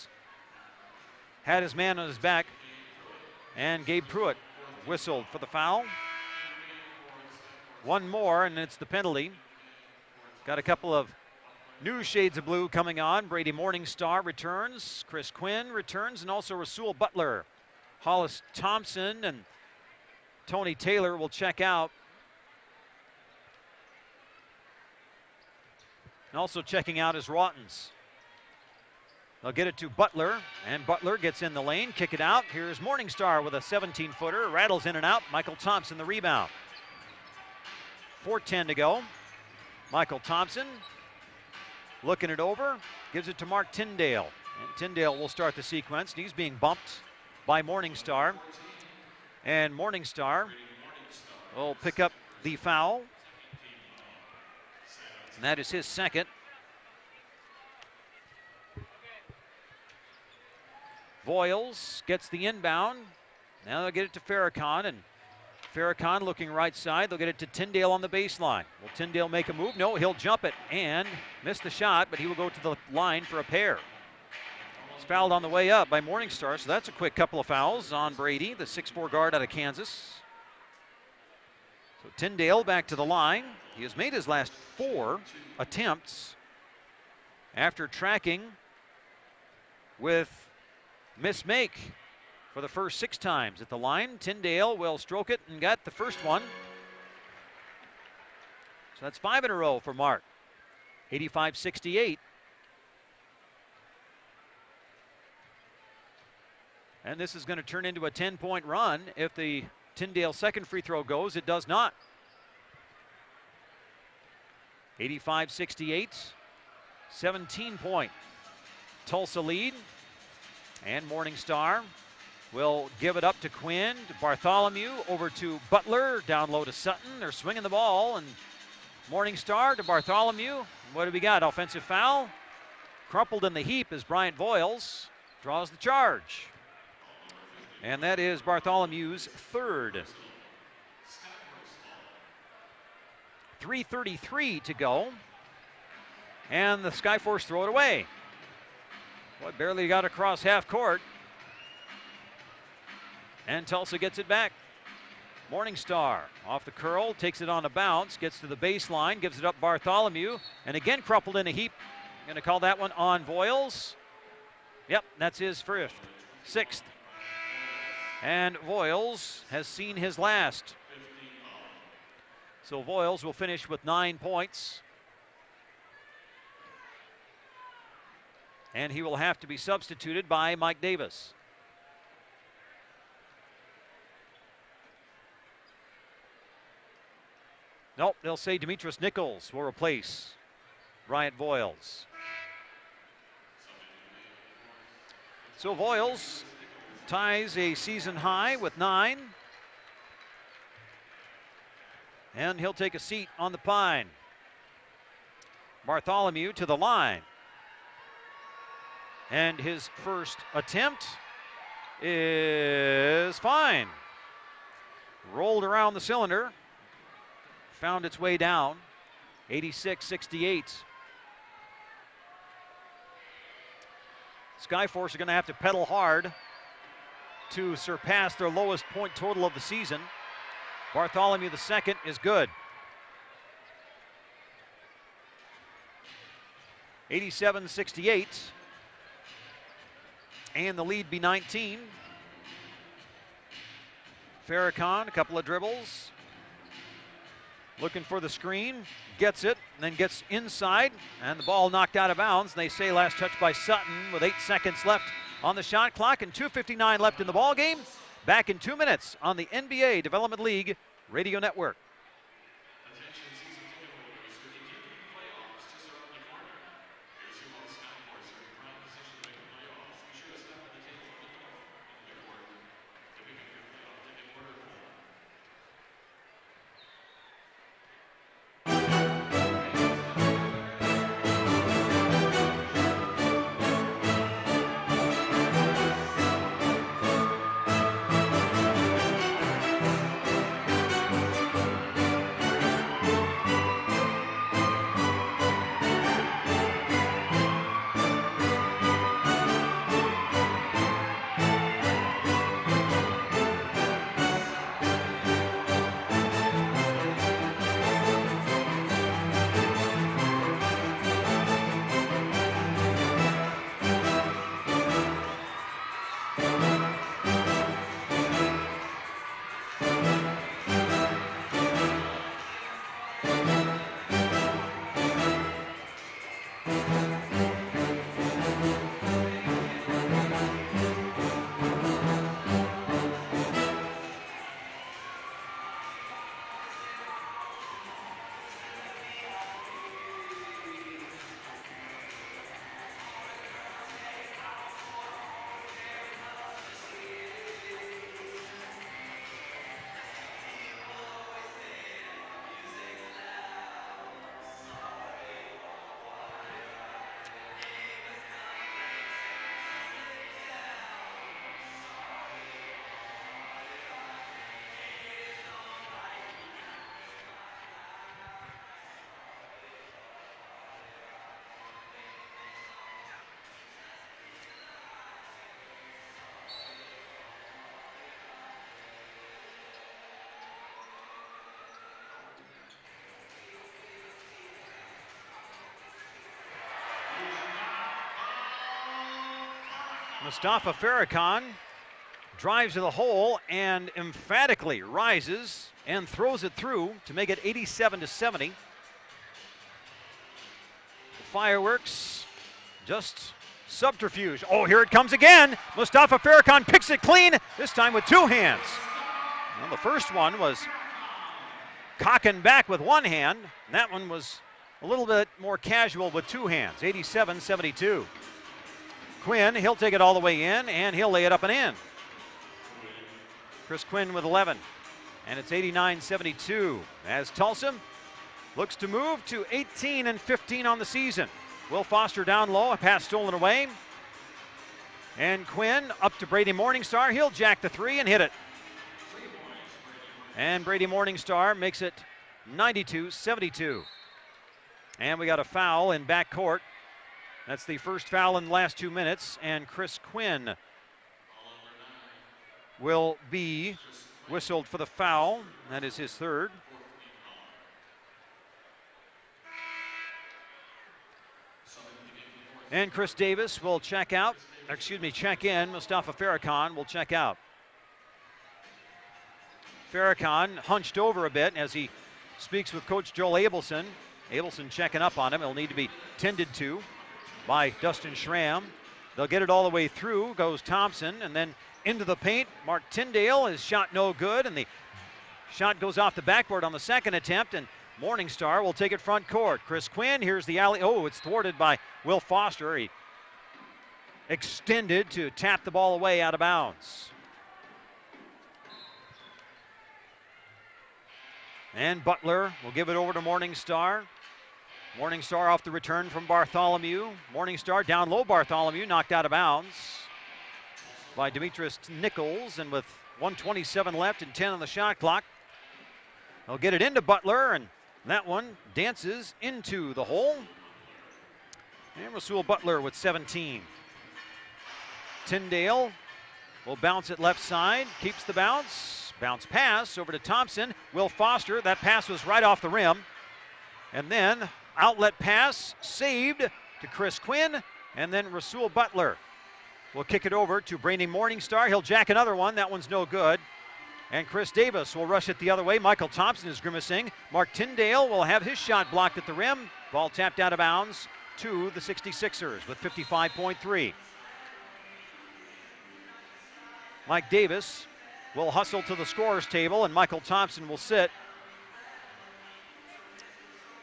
Speaker 1: had his man on his back, and Gabe Pruitt whistled for the foul. One more, and it's the penalty. Got a couple of new shades of blue coming on. Brady Morningstar returns. Chris Quinn returns, and also Rasul Butler. Hollis Thompson and Tony Taylor will check out. And also checking out is Rottens. They'll get it to Butler, and Butler gets in the lane, kick it out. Here's Morningstar with a 17-footer, rattles in and out. Michael Thompson the rebound. 4:10 to go. Michael Thompson looking it over, gives it to Mark Tyndale. And Tyndale will start the sequence. He's being bumped by Morningstar. And Morningstar will pick up the foul. And that is his second. Voiles gets the inbound. Now they'll get it to Farrakhan, and Farrakhan looking right side. They'll get it to Tyndale on the baseline. Will Tyndale make a move? No, he'll jump it and miss the shot, but he will go to the line for a pair. He's fouled on the way up by Morningstar, so that's a quick couple of fouls on Brady, the 6'4" guard out of Kansas. So Tyndale back to the line. He has made his last 4 attempts after tracking with Miss Make for the first 6 times at the line. Tyndale will stroke it and got the first one. So that's 5 in a row for Mark. 85-68. And this is going to turn into a 10-point run if the Tyndale second free throw goes. It does not. 85-68. 17-point Tulsa lead. And Morningstar will give it up to Quinn, to Bartholomew, over to Butler, down low to Sutton. They're swinging the ball, and Morningstar to Bartholomew. What do we got? Offensive foul. Crumpled in the heap as Bryant Voiles draws the charge. And that is Bartholomew's 3rd. 3:33 to go. And the Skyforce throw it away. Boy, barely got across half court. And Tulsa gets it back. Morningstar off the curl, takes it on a bounce, gets to the baseline, gives it up Bartholomew, and again crumpled in a heap. Going to call that one on Voiles. Yep, that's his 6th. And Voiles has seen his last. So Voiles will finish with 9 points. And he will have to be substituted by Mike Davis. Nope, they'll say Demetrius Nichols will replace Bryant Voiles. So Voiles ties a season high with 9. And he'll take a seat on the pine. Bartholomew to the line. And his first attempt is fine. Rolled around the cylinder. Found its way down. 86-68. Skyforce are going to have to pedal hard to surpass their lowest point total of the season. Bartholomew the second is good. 87-68. And the lead be 19. Farrakhan, a couple of dribbles. Looking for the screen, gets it, and then gets inside, and the ball knocked out of bounds. They say last touch by Sutton with 8 seconds left on the shot clock and 2:59 left in the ball game. Back in 2 minutes on the NBA Development League Radio Network.
Speaker 4: Attention season ticket holders, with the deepening playoffs just around the corner. Your Sioux Skyforce are in prime position to make the playoffs. Be sure to stop at the table at the door and look for to pick up your playoff ticket order form.
Speaker 1: Mustafa Farrakhan drives to the hole and emphatically rises and throws it through to make it 87-70. Fireworks, just subterfuge. Oh, here it comes again. Mustafa Farrakhan picks it clean, this time with two hands. Well, the first one was cocking back with one hand. And that one was a little bit more casual with two hands, 87-72. Quinn, he'll take it all the way in, and he'll lay it up and in. Chris Quinn with 11, and it's 89-72 as Tulsa looks to move to 18-15 on the season. Will Foster down low, a pass stolen away. And Quinn up to Brady Morningstar. He'll jack the three and hit it. And Brady Morningstar makes it 92-72. And we got a foul in backcourt. That's the first foul in the last 2 minutes, and Chris Quinn will be whistled for the foul. That is his third. And Chris Davis will check out, check in. Mustafa Farrakhan will check out. Farrakhan hunched over a bit as he speaks with Coach Joel Abelson. Abelson checking up on him. He'll need to be tended to by Dustin Schramm. They'll get it all the way through. Goes Thompson, and then into the paint. Mark Tyndale, his shot no good, and the shot goes off the backboard on the second attempt, and Morningstar will take it front court. Chris Quinn, here's the alley. Oh, it's thwarted by Will Foster. He extended to tap the ball away out of bounds. And Butler will give it over to Morningstar. Morningstar off the return from Bartholomew. Morningstar down low. Bartholomew knocked out of bounds by Demetrius Nichols, and with 1:27 left and 10 on the shot clock, they'll get it into Butler, and that one dances into the hole. And Rasul Butler with 17. Tyndale will bounce it left side, keeps the bounce. Bounce pass over to Thompson. Will Foster, that pass was right off the rim. And then outlet pass saved to Chris Quinn, and then Rasul Butler will kick it over to Brady Morningstar. He'll jack another one. That one's no good. And Chris Davis will rush it the other way. Michael Thompson is grimacing. Mark Tyndale will have his shot blocked at the rim. Ball tapped out of bounds to the 66ers with 55.3. Mike Davis will hustle to the scorer's table, and Michael Thompson will sit.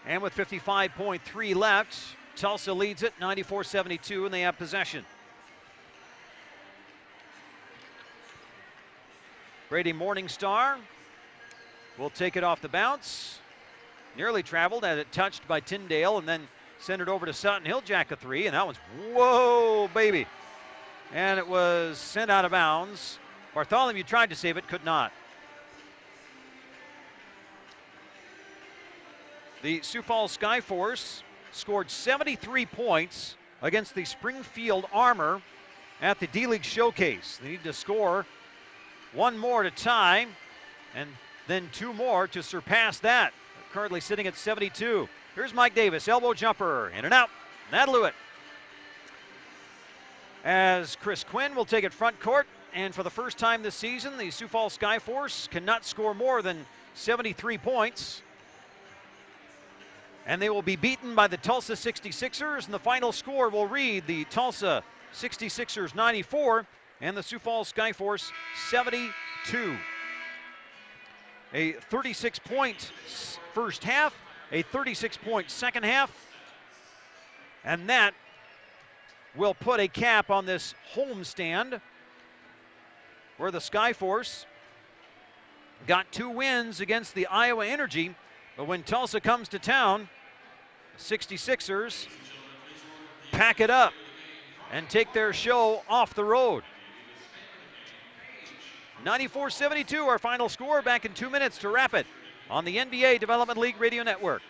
Speaker 1: And with 55.3 left, Tulsa leads it 94-72, and they have possession. Brady Morningstar will take it off the bounce. Nearly traveled, had it touched by Tyndale, and then send it over to Sutton. He'll jack a three, and that one's, whoa, baby. And it was sent out of bounds. Bartholomew tried to save it, could not. The Sioux Falls Skyforce scored 73 points against the Springfield Armor at the D-League Showcase. They need to score one more to tie, and then two more to surpass that. They're currently sitting at 72. Here's Mike Davis, elbow jumper, in and out. That'll do it. As Chris Quinn will take it front court, and for the first time this season, the Sioux Falls Skyforce cannot score more than 73 points. And they will be beaten by the Tulsa 66ers, and the final score will read the Tulsa 66ers 94 and the Sioux Falls Skyforce 72. A 36-point first half, a 36-point second half, and that will put a cap on this homestand where the Skyforce got 2 wins against the Iowa Energy. But when Tulsa comes to town, the 66ers pack it up and take their show off the road. 94-72, our final score. Back in 2 minutes to wrap it on the NBA Development League Radio Network.